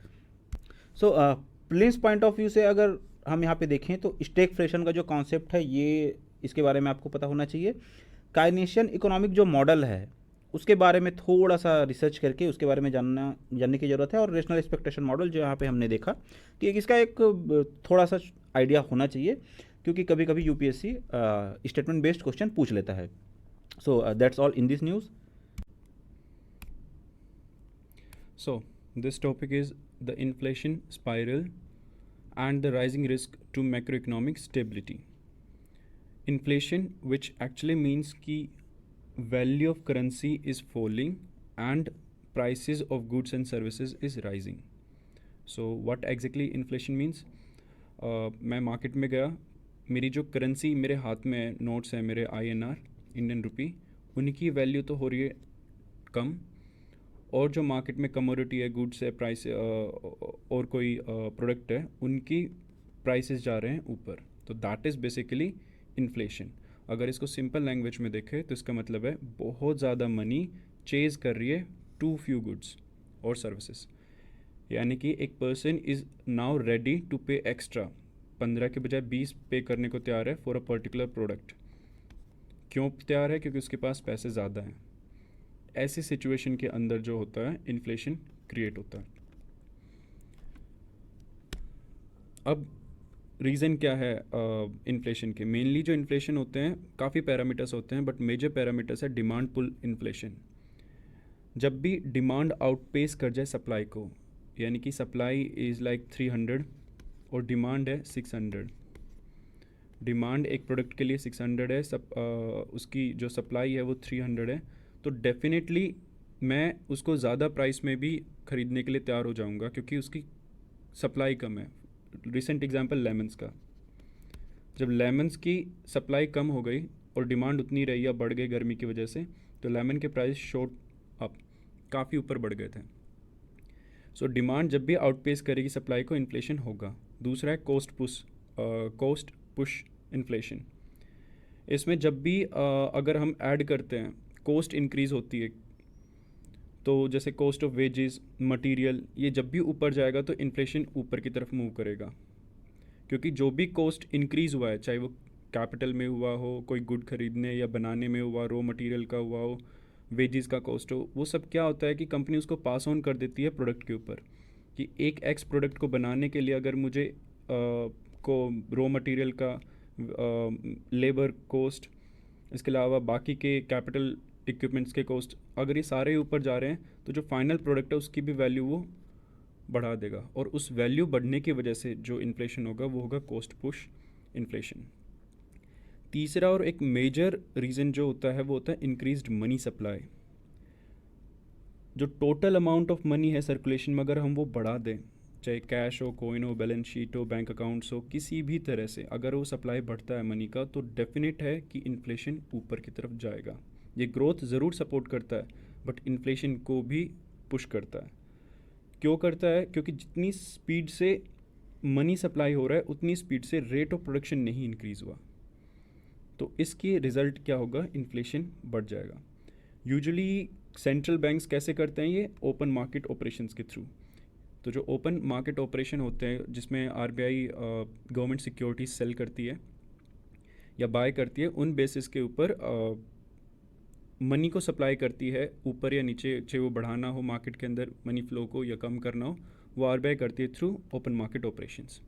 So plains point of view से अगर हम यहाँ पे देखें तो स्टैगफ्लेशन का जो कॉन्सेप्ट है ये, इसके बारे में आपको पता होना चाहिए। काइनेशियन इकोनॉमिक जो मॉडल है उसके बारे में थोड़ा सा रिसर्च करके उसके बारे में जानने की ज़रूरत है। और रेशनल एक्सपेक्टेशन मॉडल जो यहाँ पे हमने देखा कि इसका एक थोड़ा सा आइडिया होना चाहिए, क्योंकि कभी कभी यूपीएससी स्टेटमेंट बेस्ड क्वेश्चन पूछ लेता है। So that's all in this news. So, this topic is the inflation spiral and the rising risk to macroeconomic stability. Inflation, which actually means कि value of currency is falling and prices of goods and services is rising. So, what exactly inflation means? मैं market में गया, मेरी जो currency मेरे हाथ में notes हैं, मेरे INR इंडियन रुपी, उनकी वैल्यू तो हो रही है कम, और जो मार्केट में कमोडिटी है, गुड्स है, प्राइस और कोई प्रोडक्ट है, उनकी प्राइसेस जा रहे हैं ऊपर। तो दैट इज़ बेसिकली इन्फ्लेशन। अगर इसको सिंपल लैंग्वेज में देखें तो इसका मतलब है बहुत ज़्यादा मनी चेज़ कर रही है टू फ्यू गुड्स और सर्विसेज। यानी कि एक person is now ready to pay extra, 15 के बजाय 20 पे करने को तैयार है फॉर अ पर्टिकुलर प्रोडक्ट। क्यों तैयार है? क्योंकि उसके पास पैसे ज़्यादा हैं। ऐसी सिचुएशन के अंदर जो होता है इन्फ्लेशन क्रिएट होता है। अब रीज़न क्या है इन्फ्लेशन के? मेनली जो इन्फ्लेशन होते हैं काफ़ी पैरामीटर्स होते हैं, बट मेजर पैरामीटर्स है डिमांड पुल इन्फ्लेशन। जब भी डिमांड आउटपेस कर जाए सप्लाई को, यानी कि सप्लाई इज़ लाइक 300 और डिमांड है 600। डिमांड एक प्रोडक्ट के लिए 600 है, उसकी जो सप्लाई है वो 300 है, तो डेफिनेटली मैं उसको ज़्यादा प्राइस में भी ख़रीदने के लिए तैयार हो जाऊंगा, क्योंकि उसकी सप्लाई कम है। रिसेंट एग्जांपल लेमन्स का, जब लेमन्स की सप्लाई कम हो गई और डिमांड उतनी रही या बढ़ गई गर्मी की वजह से, तो लेमन के प्राइस शॉट अप, काफ़ी ऊपर बढ़ गए थे। सो डिमांड जब भी आउटपेस करेगी सप्लाई को, इन्फ्लेशन होगा। दूसरा है कोस्ट पुश इन्फ्लेशन। इसमें जब भी अगर हम ऐड करते हैं, कॉस्ट इंक्रीज़ होती है, तो जैसे कॉस्ट ऑफ वेजेस, मटेरियल, ये जब भी ऊपर जाएगा तो इन्फ्लेशन ऊपर की तरफ मूव करेगा। क्योंकि जो भी कॉस्ट इंक्रीज़ हुआ है, चाहे वो कैपिटल में हुआ हो, कोई गुड खरीदने या बनाने में हुआ, रॉ मटेरियल का हुआ हो, वेजेस का कॉस्ट हो, वो सब क्या होता है कि कंपनी उसको पास ऑन कर देती है प्रोडक्ट के ऊपर। कि एक एक्स प्रोडक्ट को बनाने के लिए अगर मुझे को रॉ मटेरियल का, लेबर कॉस्ट, इसके अलावा बाकी के कैपिटल इक्विपमेंट्स के कॉस्ट, अगर ये सारे ऊपर जा रहे हैं, तो जो फाइनल प्रोडक्ट है उसकी भी वैल्यू वो बढ़ा देगा, और उस वैल्यू बढ़ने की वजह से जो इन्फ्लेशन होगा वो होगा कॉस्ट पुश इन्फ्लेशन। तीसरा और एक मेजर रीज़न जो होता है वो होता है इंक्रीज्ड मनी सप्लाई। जो टोटल अमाउंट ऑफ मनी है सर्कुलेशन में, अगर हम वो बढ़ा दें, चाहे कैश हो, कॉइन हो, बैलेंस शीट हो, बैंक अकाउंट्स हो, किसी भी तरह से अगर वो सप्लाई बढ़ता है मनी का, तो डेफिनेट है कि इन्फ्लेशन ऊपर की तरफ जाएगा। ये ग्रोथ ज़रूर सपोर्ट करता है, बट इन्फ्लेशन को भी पुश करता है। क्यों करता है? क्योंकि जितनी स्पीड से मनी सप्लाई हो रहा है, उतनी स्पीड से रेट ऑफ प्रोडक्शन नहीं इंक्रीज़ हुआ, तो इसकी रिज़ल्ट क्या होगा? इन्फ्लेशन बढ़ जाएगा। यूजुअली सेंट्रल बैंक्स कैसे करते हैं ये? ओपन मार्केट ऑपरेशंस के थ्रू। तो जो ओपन मार्केट ऑपरेशन होते हैं, जिसमें RBI गवर्नमेंट सिक्योरिटीज सेल करती है या बाय करती है, उन बेसिस के ऊपर मनी को सप्लाई करती है ऊपर या नीचे, चाहे वो बढ़ाना हो मार्केट के अंदर मनी फ्लो को या कम करना हो, वो RBI करती है थ्रू ओपन मार्केट ऑपरेशंस।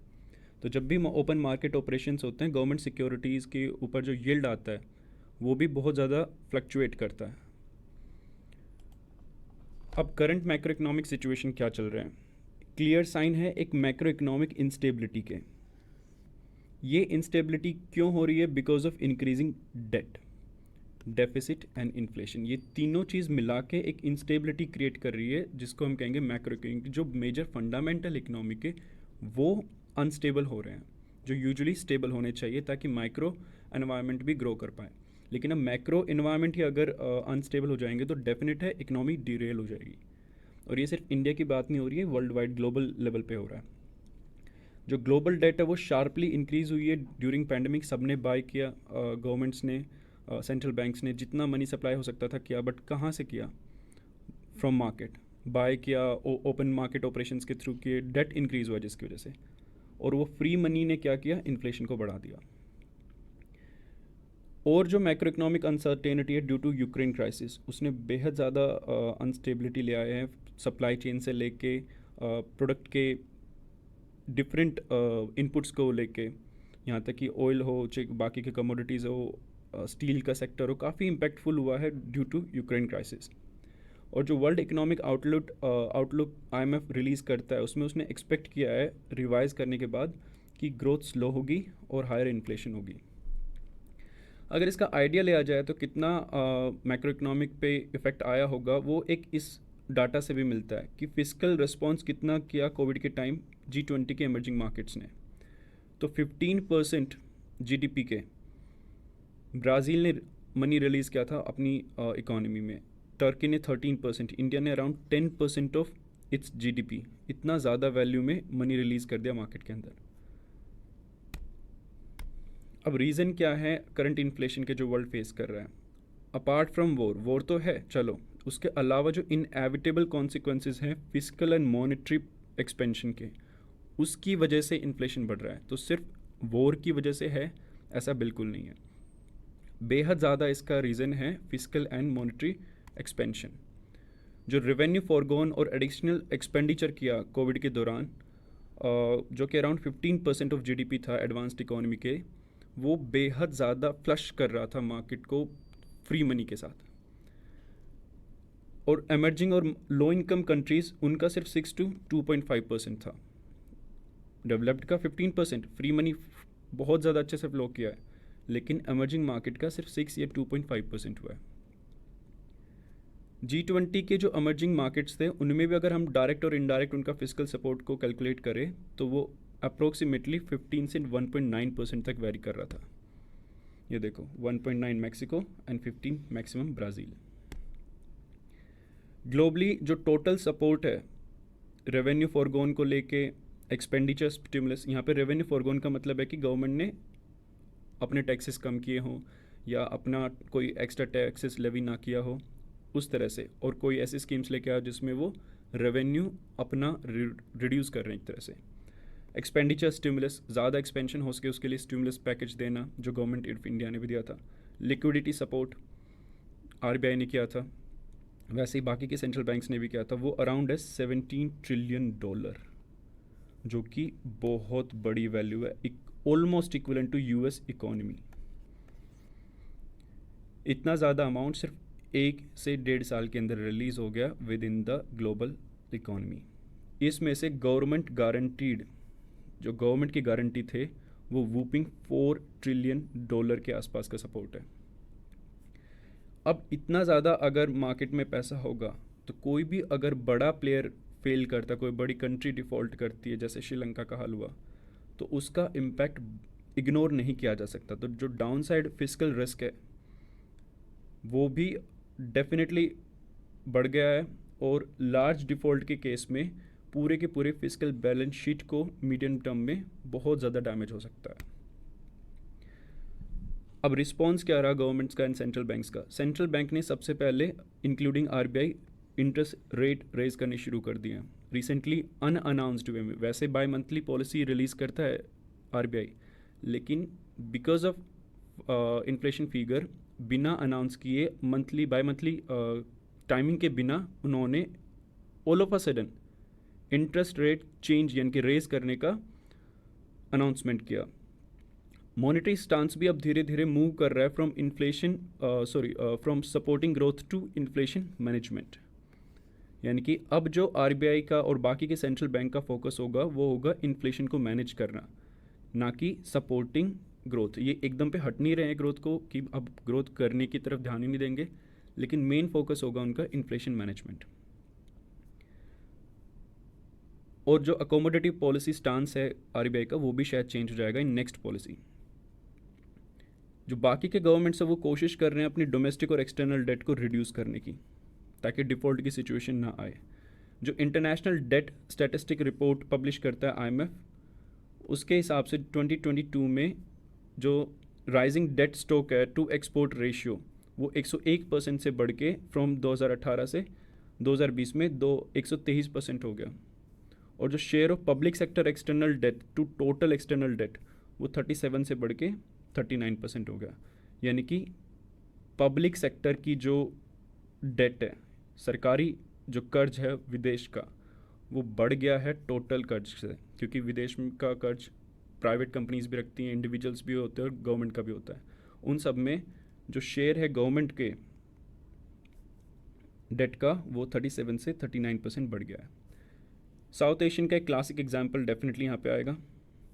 तो जब भी ओपन मार्केट ऑपरेशंस होते हैं, गवर्नमेंट सिक्योरिटीज़ के ऊपर जो यील्ड आता है वो भी बहुत ज़्यादा फ्लक्चुएट करता है। अब करंट मैक्रो इकोनॉमिक सिचुएशन क्या चल रहा है? क्लियर साइन है एक मैक्रो इकोनॉमिक इंस्टेबिलिटी के। ये इंस्टेबिलिटी क्यों हो रही है? Because of increasing debt, deficit and inflation. ये तीनों चीज़ मिला के एक इंस्टेबिलिटी क्रिएट कर रही है, जिसको हम कहेंगे मैक्रो इकोनॉमिक। जो मेजर फंडामेंटल इकोनॉमी के वो अनस्टेबल हो रहे हैं। जो यूजुअली स्टेबल होने चाहिए ताकि माइक्रो एनवायरनमेंट भी ग्रो कर पाए। लेकिन अब मैक्रो इन्वायरमेंट ही अगर अनस्टेबल हो जाएंगे तो डेफिनेट है इकोनॉमी डिरेल हो जाएगी। और ये सिर्फ इंडिया की बात नहीं हो रही है, वर्ल्ड वाइड ग्लोबल लेवल पे हो रहा है। जो ग्लोबल डेट है वो शार्पली इंक्रीज़ हुई है ड्यूरिंग पैंडमिक। सबने बाय किया, गवर्नमेंट्स ने, सेंट्रल बैंक्स ने जितना मनी सप्लाई हो सकता था किया, बट कहाँ से किया? फ्रॉम मार्केट बाय किया, ओपन मार्केट ऑपरेशंस के थ्रू किए, डेट इंक्रीज़ हुआ जिसकी वजह से। और वो फ्री मनी ने क्या किया? इन्फ्लेशन को बढ़ा दिया। और जो मैक्रो इकोनॉमिक अनसर्टेनिटी है ड्यू टू यूक्रेन क्राइसिस, उसने बेहद ज़्यादा अनस्टेबिलिटी ले आए हैं, सप्लाई चेन से लेके प्रोडक्ट के डिफरेंट इनपुट्स को लेके, यहाँ तक कि ऑयल हो, चाहे बाकी के कमोडिटीज़ हो, स्टील का सेक्टर हो, काफ़ी इम्पैक्टफुल हुआ है ड्यू टू यूक्रेन क्राइसिस। और जो world economic outlook IMF release करता है, उसमें उसने एक्सपेक्ट किया है रिवाइज करने के बाद कि ग्रोथ स्लो होगी और हायर इन्फ्लेशन होगी। अगर इसका आइडिया लिया जाए तो कितना मैक्रो इकोनॉमिक पे इफ़ेक्ट आया होगा, वो एक इस डाटा से भी मिलता है कि फिस्कल रिस्पॉन्स कितना किया कोविड के टाइम G20 के इमर्जिंग मार्केट्स ने। तो 15% GDP के ब्राज़ील ने मनी रिलीज़ किया था अपनी इकोनॉमी में, टर्की ने 13%, इंडिया ने अराउंड 10% ऑफ इट्स GDP, इतना ज़्यादा वैल्यू में मनी रिलीज़ कर दिया मार्केट के अंदर। अब रीज़न क्या है करंट इन्फ्लेशन के जो वर्ल्ड फेस कर रहा है? अपार्ट फ्रॉम वॉर तो है, चलो, उसके अलावा जो इनएविटेबल कॉन्सिक्वेंसेस हैं फिजिकल एंड मॉनेटरी एक्सपेंशन के, उसकी वजह से इन्फ्लेशन बढ़ रहा है। तो सिर्फ वॉर की वजह से है ऐसा बिल्कुल नहीं है, बेहद ज़्यादा इसका रीज़न है फिजिकल एंड मॉनेटरी एक्सपेंशन। जो रेवेन्यू फॉरगोन और एडिशनल एक्सपेंडिचर किया कोविड के दौरान, जो कि अराउंड 15% ऑफ GDP था एडवांस्ड इकोनॉमी के, वो बेहद ज़्यादा फ्लश कर रहा था मार्केट को फ्री मनी के साथ। और एमर्जिंग और लो इनकम कंट्रीज़, उनका सिर्फ 6 to 2.5% था। डेवलप्ड का 15% फ्री मनी बहुत ज़्यादा अच्छे से फ्लो किया है, लेकिन एमर्जिंग मार्केट का सिर्फ 6 या 2.5% हुआ है। G20 के जो एमर्जिंग मार्केट्स थे, उनमें भी अगर हम डायरेक्ट और इनडायरेक्ट उनका फिजिकल सपोर्ट को कैलकुलेट करें तो वो अप्रोक्सीमेटली 15 से 1.9% तक वेरी कर रहा था। ये देखो, 1.9 Mexico and 15 maximum Brazil. Globally जो टोटल सपोर्ट है रेवेन्यू फॉरगोन को लेके, एक्सपेंडिचर स्टिमुलस, यहाँ पे रेवेन्यू फॉरगोन का मतलब है कि गवर्नमेंट ने अपने टैक्सेस कम किए हों या अपना कोई एक्स्ट्रा टैक्सेस लेवी ना किया हो, उस तरह से, और कोई ऐसी स्कीम्स लेके आओ जिसमें वो रेवेन्यू अपना रिड्यूस कर रहे हैं एक तरह से। एक्सपेंडिचर स्टिमुलस, ज़्यादा एक्सपेंशन हो सके उसके लिए स्टिमुलस पैकेज देना, जो गवर्नमेंट ऑफ इंडिया ने भी दिया था। लिक्विडिटी सपोर्ट RBI ने किया था, वैसे ही बाकी के सेंट्रल बैंक्स ने भी किया था। वो अराउंड है $17 ट्रिलियन, जो कि बहुत बड़ी वैल्यू है, almost equivalent to US economy. इतना ज़्यादा अमाउंट सिर्फ 1 से 1.5 साल के अंदर रिलीज़ हो गया with in the global economy. इसमें से गवर्नमेंट गारंटीड, जो गवर्नमेंट की गारंटी थे, वो वूपिंग $4 ट्रिलियन के आसपास का सपोर्ट है। अब इतना ज़्यादा अगर मार्केट में पैसा होगा तो कोई भी अगर बड़ा प्लेयर फेल करता, कोई बड़ी कंट्री डिफ़ॉल्ट करती है, जैसे श्रीलंका का हाल हुआ, तो उसका इम्पैक्ट इग्नोर नहीं किया जा सकता। तो जो डाउन साइड फिजिकल रिस्क है वो भी डेफिनेटली बढ़ गया है, और लार्ज डिफ़ॉल्ट के केस में पूरे के पूरे फिजिकल बैलेंस शीट को मीडियम टर्म में बहुत ज़्यादा डैमेज हो सकता है। अब रिस्पॉन्स क्या रहा गवर्नमेंट्स का एंड सेंट्रल बैंक्स का? सेंट्रल बैंक ने सबसे पहले including RBI interest rate raise करने शुरू कर दिए हैं रिसेंटली अनअनाउंस्ड वे में। वैसे बाय मंथली पॉलिसी रिलीज़ करता है RBI, लेकिन बिकॉज ऑफ इन्फ्लेशन फिगर बिना अनाउंस किए मंथली बाय मंथली टाइमिंग के बिना उन्होंने all of a sudden interest rate change यानी कि रेज करने का अनाउंसमेंट किया। मॉनेटरी स्टांस भी अब धीरे धीरे मूव कर रहा है from supporting growth to inflation management, यानी कि अब जो RBI का और बाकी के सेंट्रल बैंक का फोकस होगा वो होगा इन्फ्लेशन को मैनेज करना, ना कि सपोर्टिंग ग्रोथ। ये एकदम पे हट नहीं रहे हैं ग्रोथ को कि अब ग्रोथ करने की तरफ ध्यान ही नहीं देंगे, लेकिन मेन फोकस होगा उनका इन्फ्लेशन मैनेजमेंट। और जो अकोमोडेटिव पॉलिसी स्टांस है आरबीआई का, वो भी शायद चेंज हो जाएगा इन नेक्स्ट पॉलिसी। जो बाकी के गवर्नमेंट्स है वो कोशिश कर रहे हैं अपनी डोमेस्टिक और एक्सटर्नल डेट को रिड्यूस करने की, ताकि डिफ़ॉल्ट की सिचुएशन ना आए। जो international debt statistic report publish करता है आईएमएफ, उसके हिसाब से 2022 में जो राइजिंग डेट स्टॉक है टू एक्सपोर्ट रेशियो, वो 101% से बढ़ के फ्रॉम 2018 से 2020 में 123% हो गया। और जो share of public sector external debt to total external debt, वो 37 से बढ़ के 39% हो गया। यानी कि पब्लिक सेक्टर की जो डेट है, सरकारी जो कर्ज है विदेश का, वो बढ़ गया है टोटल कर्ज से, क्योंकि विदेश का कर्ज प्राइवेट कंपनीज भी रखती हैं, इंडिविजुअल्स भी होते हैं और गवर्नमेंट का भी होता है। उन सब में जो शेयर है गवर्नमेंट के डेट का, वो 37 से 39% बढ़ गया है। साउथ एशियन का एक क्लासिक एग्जाम्पल डेफिनेटली यहाँ पे आएगा,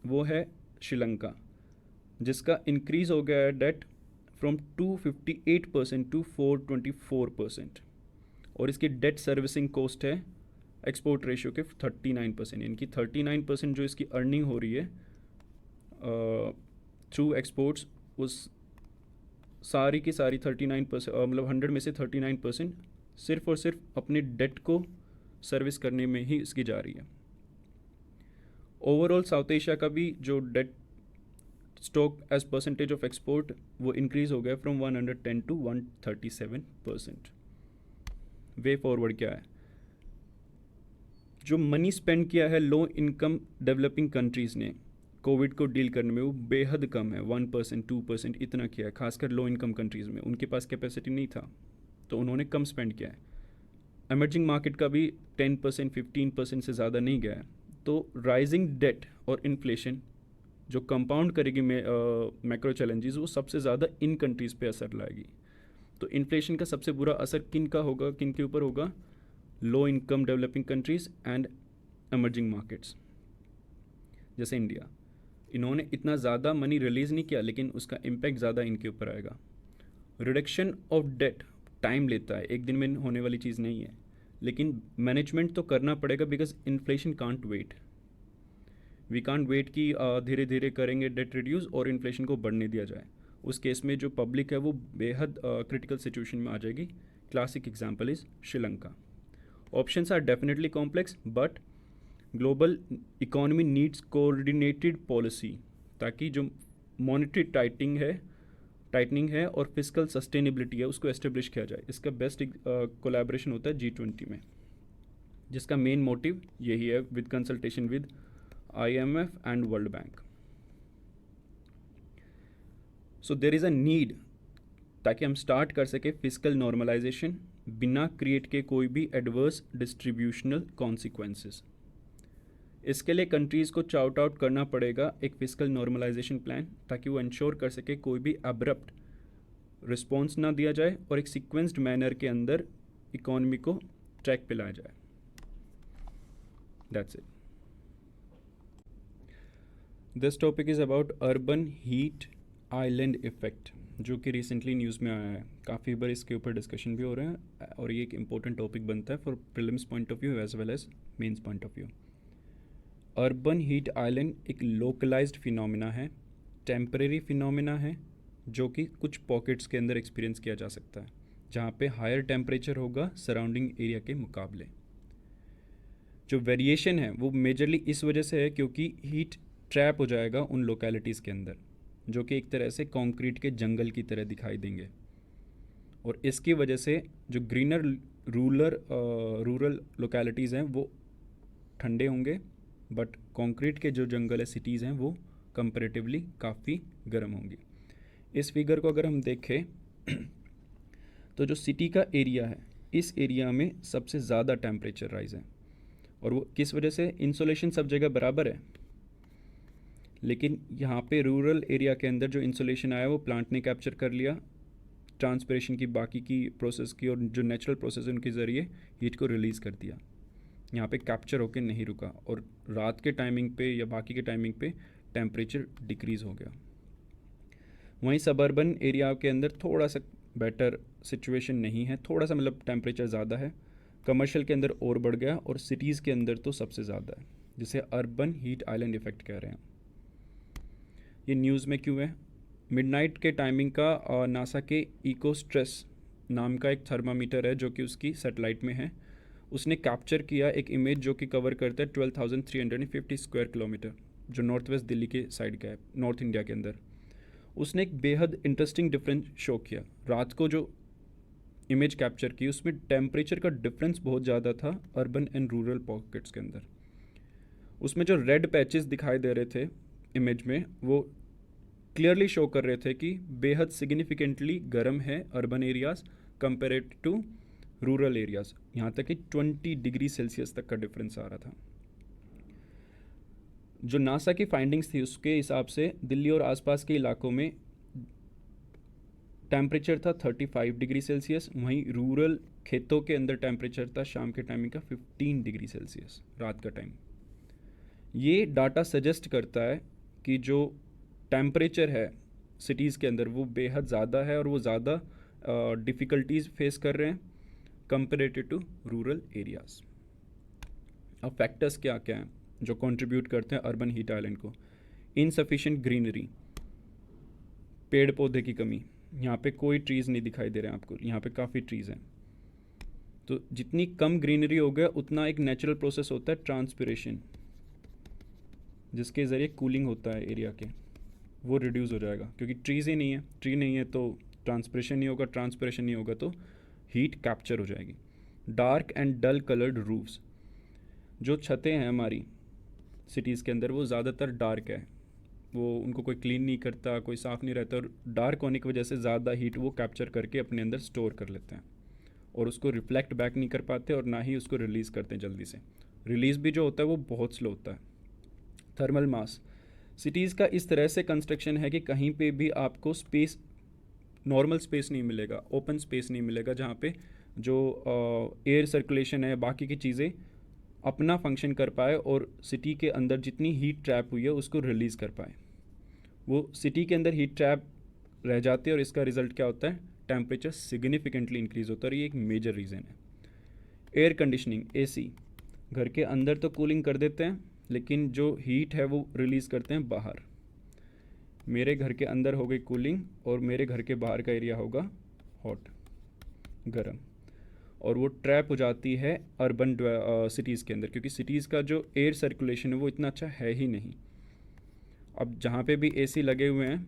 वो है श्रीलंका, जिसका इंक्रीज़ हो गया है डेट फ्रॉम 258% टू 424%। और इसकी डेट सर्विसिंग कॉस्ट है एक्सपोर्ट रेशियो के 39%। इनकी 39% जो इसकी अर्निंग हो रही है थ्रू एक्सपोर्ट्स, उस सारी की सारी 39%, मतलब 100 में से 39% सिर्फ और सिर्फ अपनी डेट को सर्विस करने में ही इसकी जा रही है। ओवरऑल साउथ एशिया का भी जो debt stock as percentage of export, वो इंक्रीज़ हो गया फ्रॉम 110 टू 137%। वे फॉरवर्ड क्या है? जो मनी स्पेंड किया है लो इनकम डेवलपिंग कंट्रीज़ ने कोविड को डील करने में, वो बेहद कम है, 1% 2% इतना किया है। खासकर लो इनकम कंट्रीज़ में उनके पास कैपेसिटी नहीं था, तो उन्होंने कम स्पेंड किया है। एमर्जिंग मार्केट का भी 10% 15% से ज़्यादा नहीं गया है। तो राइजिंग डेट और इन्फ्लेशन जो कंपाउंड करेगी मैक्रो चैलेंजेस, वो सबसे ज़्यादा इन कंट्रीज़ पे असर लाएगी। तो इन्फ्लेशन का सबसे बुरा असर किन का होगा, किन के ऊपर होगा? Low income developing countries and emerging markets, जैसे इंडिया। इन्होंने इतना ज़्यादा मनी रिलीज़ नहीं किया, लेकिन उसका इम्पैक्ट ज़्यादा इनके ऊपर आएगा। रिडक्शन ऑफ डेट टाइम लेता है, एक दिन में होने वाली चीज़ नहीं है, लेकिन मैनेजमेंट तो करना पड़ेगा, because inflation can't wait. We can't wait कि धीरे धीरे करेंगे डेट रिड्यूस और इन्फ्लेशन को बढ़ने दिया जाए। उस केस में जो पब्लिक है वो बेहद क्रिटिकल सिचुएशन में आ जाएगी। Classic example is Sri Lanka. Options are definitely complex, but global economy needs coordinated policy, ताकि जो मॉनेटरी टाइटनिंग है और फिस्कल सस्टेनेबिलिटी है, उसको एस्टेब्लिश किया जाए। इसका बेस्ट कोलैबोरेशन होता है G20 में, जिसका मेन मोटिव यही है, with consultation with IMF and world bank. So there is a need, ताकि हम स्टार्ट कर सके फिस्कल नॉर्मलाइजेशन बिना क्रिएट के कोई भी एडवर्स डिस्ट्रीब्यूशनल कॉन्सिक्वेंसेस। इसके लिए कंट्रीज़ को चाउट आउट करना पड़ेगा एक फिस्कल नॉर्मलाइजेशन प्लान, ताकि वो इंश्योर कर सके कोई भी अब्रप्ट रिस्पॉन्स ना दिया जाए और एक सीक्वेंस्ड मैनर के अंदर इकोनॉमी को ट्रैक पे लाया जाए। That's it. This topic is about urban heat island effect, जो कि रिसेंटली न्यूज़ में आया है। काफ़ी बार इसके ऊपर डिस्कशन भी हो रहे हैं, और ये एक इम्पोर्टेंट टॉपिक बनता है for prelims point of view as well as mains point of view. Urban heat island एक लोकलाइज्ड फिनोमिना है, टेम्परेरी फिनोमिना है, जो कि कुछ पॉकेट्स के अंदर एक्सपीरियंस किया जा सकता है, जहाँ पे हायर टेम्परेचर होगा सराउंडिंग एरिया के मुकाबले। जो वेरिएशन है वो मेजरली इस वजह से है क्योंकि हीट ट्रैप हो जाएगा उन लोकेलिटीज़ के अंदर, जो कि एक तरह से कंक्रीट के जंगल की तरह दिखाई देंगे, और इसकी वजह से जो ग्रीनर रूरल लोकेलिटीज़ हैं वो ठंडे होंगे, बट कंक्रीट के जो जंगल है, सिटीज़ हैं, वो कंपैरेटिवली काफ़ी गर्म होंगी। इस फिगर को अगर हम देखें तो जो सिटी का एरिया है, इस एरिया में सबसे ज़्यादा टेम्परेचर राइज है, और वो किस वजह से? इंसोलेशन सब जगह बराबर है, लेकिन यहाँ पे रूरल एरिया के अंदर जो इंसोलेशन आया वो प्लांट ने कैप्चर कर लिया, ट्रांसपिरेशन की बाकी की प्रोसेस की, और जो नेचुरल प्रोसेस है उनके ज़रिए हीट को रिलीज़ कर दिया। यहाँ पे कैप्चर होके नहीं रुका, और रात के टाइमिंग पे या बाकी के टाइमिंग पे टेम्परेचर डिक्रीज़ हो गया। वहीं सबर्बन एरिया के अंदर थोड़ा सा बेटर सिचुएशन नहीं है, थोड़ा सा मतलब टेम्परेचर ज़्यादा है, कमर्शियल के अंदर और बढ़ गया, और सिटीज़ के अंदर तो सबसे ज़्यादा है। जिसे अर्बन हीट आइलैंड इफेक्ट कह रहे हैं। ये न्यूज़ में क्यों है? मिडनाइट के टाइमिंग का नासा के इको स्ट्रेस नाम का एक थर्मामीटर है जो कि उसकी सैटेलाइट में है, उसने कैप्चर किया एक इमेज जो कि कवर करता है 12,350 स्क्वायर किलोमीटर, जो नॉर्थ वेस्ट दिल्ली के साइड का है, नॉर्थ इंडिया के अंदर। उसने एक बेहद इंटरेस्टिंग डिफरेंस शो किया। रात को जो इमेज कैप्चर की उसमें टेम्परेचर का डिफरेंस बहुत ज़्यादा था अर्बन एंड रूरल पॉकेट्स के अंदर। उसमें जो रेड पैचेस दिखाई दे रहे थे इमेज में, वो क्लियरली शो कर रहे थे कि बेहद सिग्निफिकेंटली गर्म है urban areas compared to rural areas. यहाँ तक कि 20 डिग्री सेल्सियस तक का डिफरेंस आ रहा था। जो नासा की फाइंडिंग्स थी उसके हिसाब से दिल्ली और आसपास के इलाकों में टेम्परेचर था 35 डिग्री सेल्सियस, वहीं रूरल खेतों के अंदर टेम्परेचर था शाम के टाइमिंग का 15 डिग्री सेल्सियस रात का टाइम। ये डाटा सजेस्ट करता है कि जो टेम्परेचर है सिटीज़ के अंदर वो बेहद ज़्यादा है और वो ज़्यादा डिफ़िकल्टीज़ फेस कर रहे हैं कंपेरेटिव टू रूरल एरियाज़। अब फैक्टर्स क्या क्या हैं जो कंट्रीब्यूट करते हैं अर्बन हीट आइलैंड को? इनसफिशिएंट ग्रीनरी, पेड़ पौधे की कमी। यहाँ पे कोई ट्रीज़ नहीं दिखाई दे रहे हैं आपको, यहाँ पे काफ़ी ट्रीज़ हैं। तो जितनी कम ग्रीनरी हो गया उतना एक नेचुरल प्रोसेस होता है ट्रांसपिरेशन, जिसके ज़रिए कूलिंग होता है एरिया के, वो रिड्यूस हो जाएगा क्योंकि ट्रीज़ ही नहीं है। ट्री नहीं है तो ट्रांसपिरेशन नहीं होगा, ट्रांसपिरेशन नहीं होगा तो हीट कैप्चर हो जाएगी। Dark and dull coloured roofs, जो छतें हैं हमारी सिटीज़ के अंदर वो ज़्यादातर डार्क है, वो उनको कोई क्लीन नहीं करता, कोई साफ़ नहीं रहता, और डार्क होने की वजह से ज़्यादा हीट वो कैप्चर करके अपने अंदर स्टोर कर लेते हैं और उसको रिफ्लेक्ट बैक नहीं कर पाते और ना ही उसको रिलीज़ करते हैं जल्दी से। रिलीज़ भी जो होता है वो बहुत स्लो होता है। थर्मल मास, सिटीज़ का इस तरह से कंस्ट्रक्शन है कि कहीं पे भी आपको स्पेस, नॉर्मल स्पेस नहीं मिलेगा, ओपन स्पेस नहीं मिलेगा जहाँ पे जो एयर सर्कुलेशन है बाकी की चीज़ें अपना फंक्शन कर पाए और सिटी के अंदर जितनी हीट ट्रैप हुई है उसको रिलीज़ कर पाए। वो सिटी के अंदर हीट ट्रैप रह जाते हैं और इसका रिज़ल्ट क्या होता है? टेम्परेचर सिग्निफिकेंटली इंक्रीज़ होता है और ये एक मेजर रीज़न है। एयर कंडीशनिंग, एसी, घर के अंदर तो कूलिंग कर देते हैं लेकिन जो हीट है वो रिलीज़ करते हैं बाहर। मेरे घर के अंदर हो गई कूलिंग और मेरे घर के बाहर का एरिया होगा हॉट, गर्म, और वो ट्रैप हो जाती है अर्बन सिटीज़ के अंदर, क्योंकि सिटीज़ का जो एयर सर्कुलेशन है वो इतना अच्छा है ही नहीं। अब जहाँ पे भी एसी लगे हुए हैं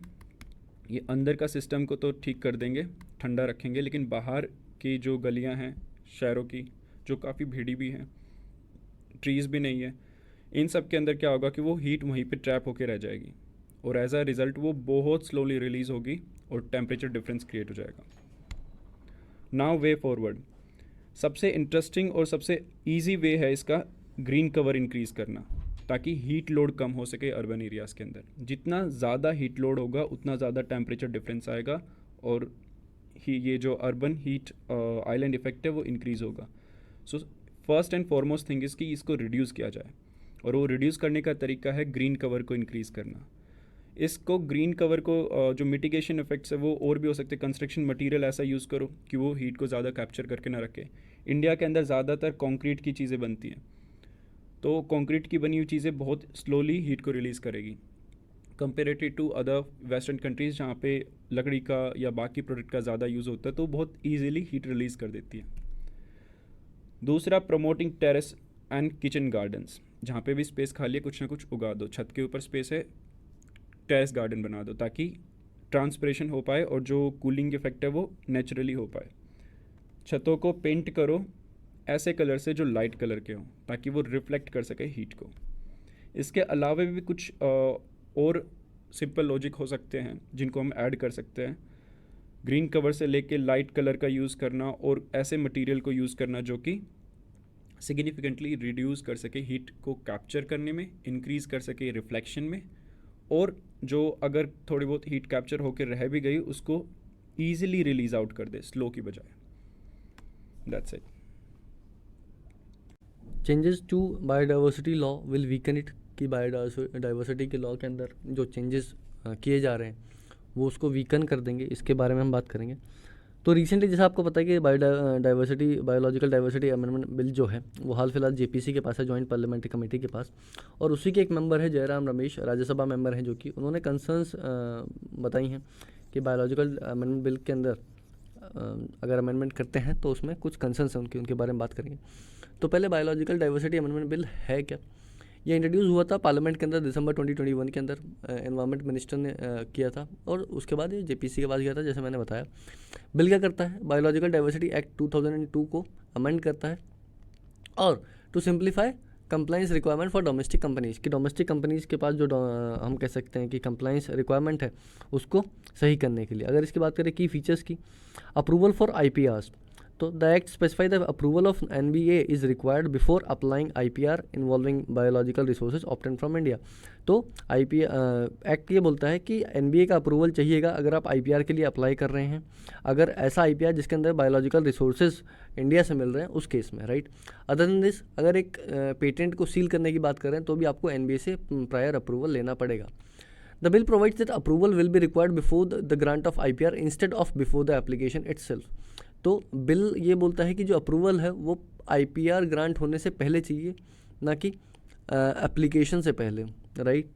ये अंदर का सिस्टम को तो ठीक कर देंगे, ठंडा रखेंगे, लेकिन बाहर की जो गलियाँ हैं शहरों की जो काफ़ी भीड़ी भी हैं, ट्रीज़ भी नहीं है, इन सब के अंदर क्या होगा कि वो हीट वहीं पे ट्रैप होके रह जाएगी और एज अ रिज़ल्ट वो बहुत स्लोली रिलीज़ होगी और टेम्परेचर डिफरेंस क्रिएट हो जाएगा। नाउ वे फॉरवर्ड, सबसे इंटरेस्टिंग और सबसे इजी वे है इसका ग्रीन कवर इंक्रीज़ करना ताकि हीट लोड कम हो सके अर्बन एरियाज़ के अंदर। जितना ज़्यादा हीट लोड होगा उतना ज़्यादा टेम्परेचर डिफरेंस आएगा और ये जो अर्बन हीट आइलैंड इफेक्ट है वो इंक्रीज़ होगा। So first and foremost thing is कि इसको रिड्यूस किया जाए और वो रिड्यूस करने का तरीका है ग्रीन कवर को इंक्रीज़ करना। इसको ग्रीन कवर को जो मिटिगेशन इफेक्ट्स है वो और भी हो सकते हैं। कंस्ट्रक्शन मटेरियल ऐसा यूज़ करो कि वो हीट को ज़्यादा कैप्चर करके ना रखे। इंडिया के अंदर ज़्यादातर कंक्रीट की चीज़ें बनती हैं, तो कंक्रीट की बनी हुई चीज़ें बहुत स्लोली हीट को रिलीज़ करेगी comparative to other western countries जहाँ पे लकड़ी का या बाकी प्रोडक्ट का ज़्यादा यूज़ होता है, तो बहुत ईजिली हीट रिलीज़ कर देती है। दूसरा, promoting terrace and kitchen gardens, जहाँ पे भी स्पेस खाली है कुछ ना कुछ उगा दो। छत के ऊपर स्पेस है, टेरेस गार्डन बना दो ताकि ट्रांसपिरेशन हो पाए और जो कूलिंग इफेक्ट है वो नेचुरली हो पाए। छतों को पेंट करो ऐसे कलर से जो लाइट कलर के हों ताकि वो रिफ्लेक्ट कर सके हीट को। इसके अलावा भी कुछ और सिंपल लॉजिक हो सकते हैं जिनको हम ऐड कर सकते हैं। ग्रीन कवर से लेके लाइट कलर का यूज़ करना और ऐसे मटेरियल को यूज़ करना जो कि सिग्निफिकेंटली रिड्यूस कर सके हीट को कैप्चर करने में, इंक्रीज़ कर सके रिफ्लेक्शन में, और जो अगर थोड़ी बहुत हीट कैप्चर होकर रह भी गई उसको ईजिली रिलीज आउट कर दे स्लो की बजाय। That's it. Changes to biodiversity law will weaken it, कि बायोडाइवर्सिटी के लॉ के अंदर जो चेंजेस किए जा रहे हैं वो उसको वीकन कर देंगे, इसके बारे में हम बात करेंगे। तो रिसेंटली जैसा आपको पता है कि बायोलॉजिकल डाइवर्सिटी अमेंडमेंट बिल जो है वो हाल फिलहाल जेपीसी के पास है, जॉइंट पार्लियामेंट्री कमेटी के पास, और उसी के एक मेंबर है जयराम रमेश, राज्यसभा मेंबर हैं, जो कि उन्होंने कंसर्न्स बताई हैं कि बायोलॉजिकल अमेंडमेंट बिल के अंदर अगर अमेंडमेंट करते हैं तो उसमें कुछ कंसर्न्स हैं उनके बारे में बात करेंगे। तो पहले बायोलॉजिकल डाइवर्सिटी अमेंडमेंट बिल है क्या? ये इंट्रोड्यूस हुआ था पार्लियामेंट के अंदर दिसंबर 2021 के अंदर, एनवायरमेंट मिनिस्टर ने किया था, और उसके बाद ये जेपीसी के पास गया था जैसे मैंने बताया। बिल क्या करता है? बायोलॉजिकल डाइवर्सिटी एक्ट 2002 को अमेंड करता है, और to simplify compliance requirement for domestic companies, कि डोमेस्टिक कंपनीज़ के पास जो हम कह सकते हैं कि कंप्लाइंस रिक्वायरमेंट है उसको सही करने के लिए। अगर इसकी बात करें की फीचर्स की, अप्रूवल फॉर आईपीआरस, तो the act specify the approval of NBA is required before applying IPR involving biological resources obtain from India. तो एक्ट ये बोलता है कि एनबीए का अप्रूवल चाहिएगा अगर आप आईपीआर के लिए अप्लाई कर रहे हैं, अगर ऐसा आईपीआर जिसके अंदर बायोलॉजिकल रिसोर्सेज इंडिया से मिल रहे हैं उस केस में, राइट। अदर देन दिस, अगर एक पेटेंट को सील करने की बात कर रहे हैं तो भी आपको एनबीए से प्रायर अप्रूवल लेना पड़ेगा। The bill provides that approval will be required before the grant of IPR instead of before the application itself. तो बिल ये बोलता है कि जो अप्रूवल है वो आईपीआर ग्रांट होने से पहले चाहिए, ना कि एप्लीकेशन से पहले, right.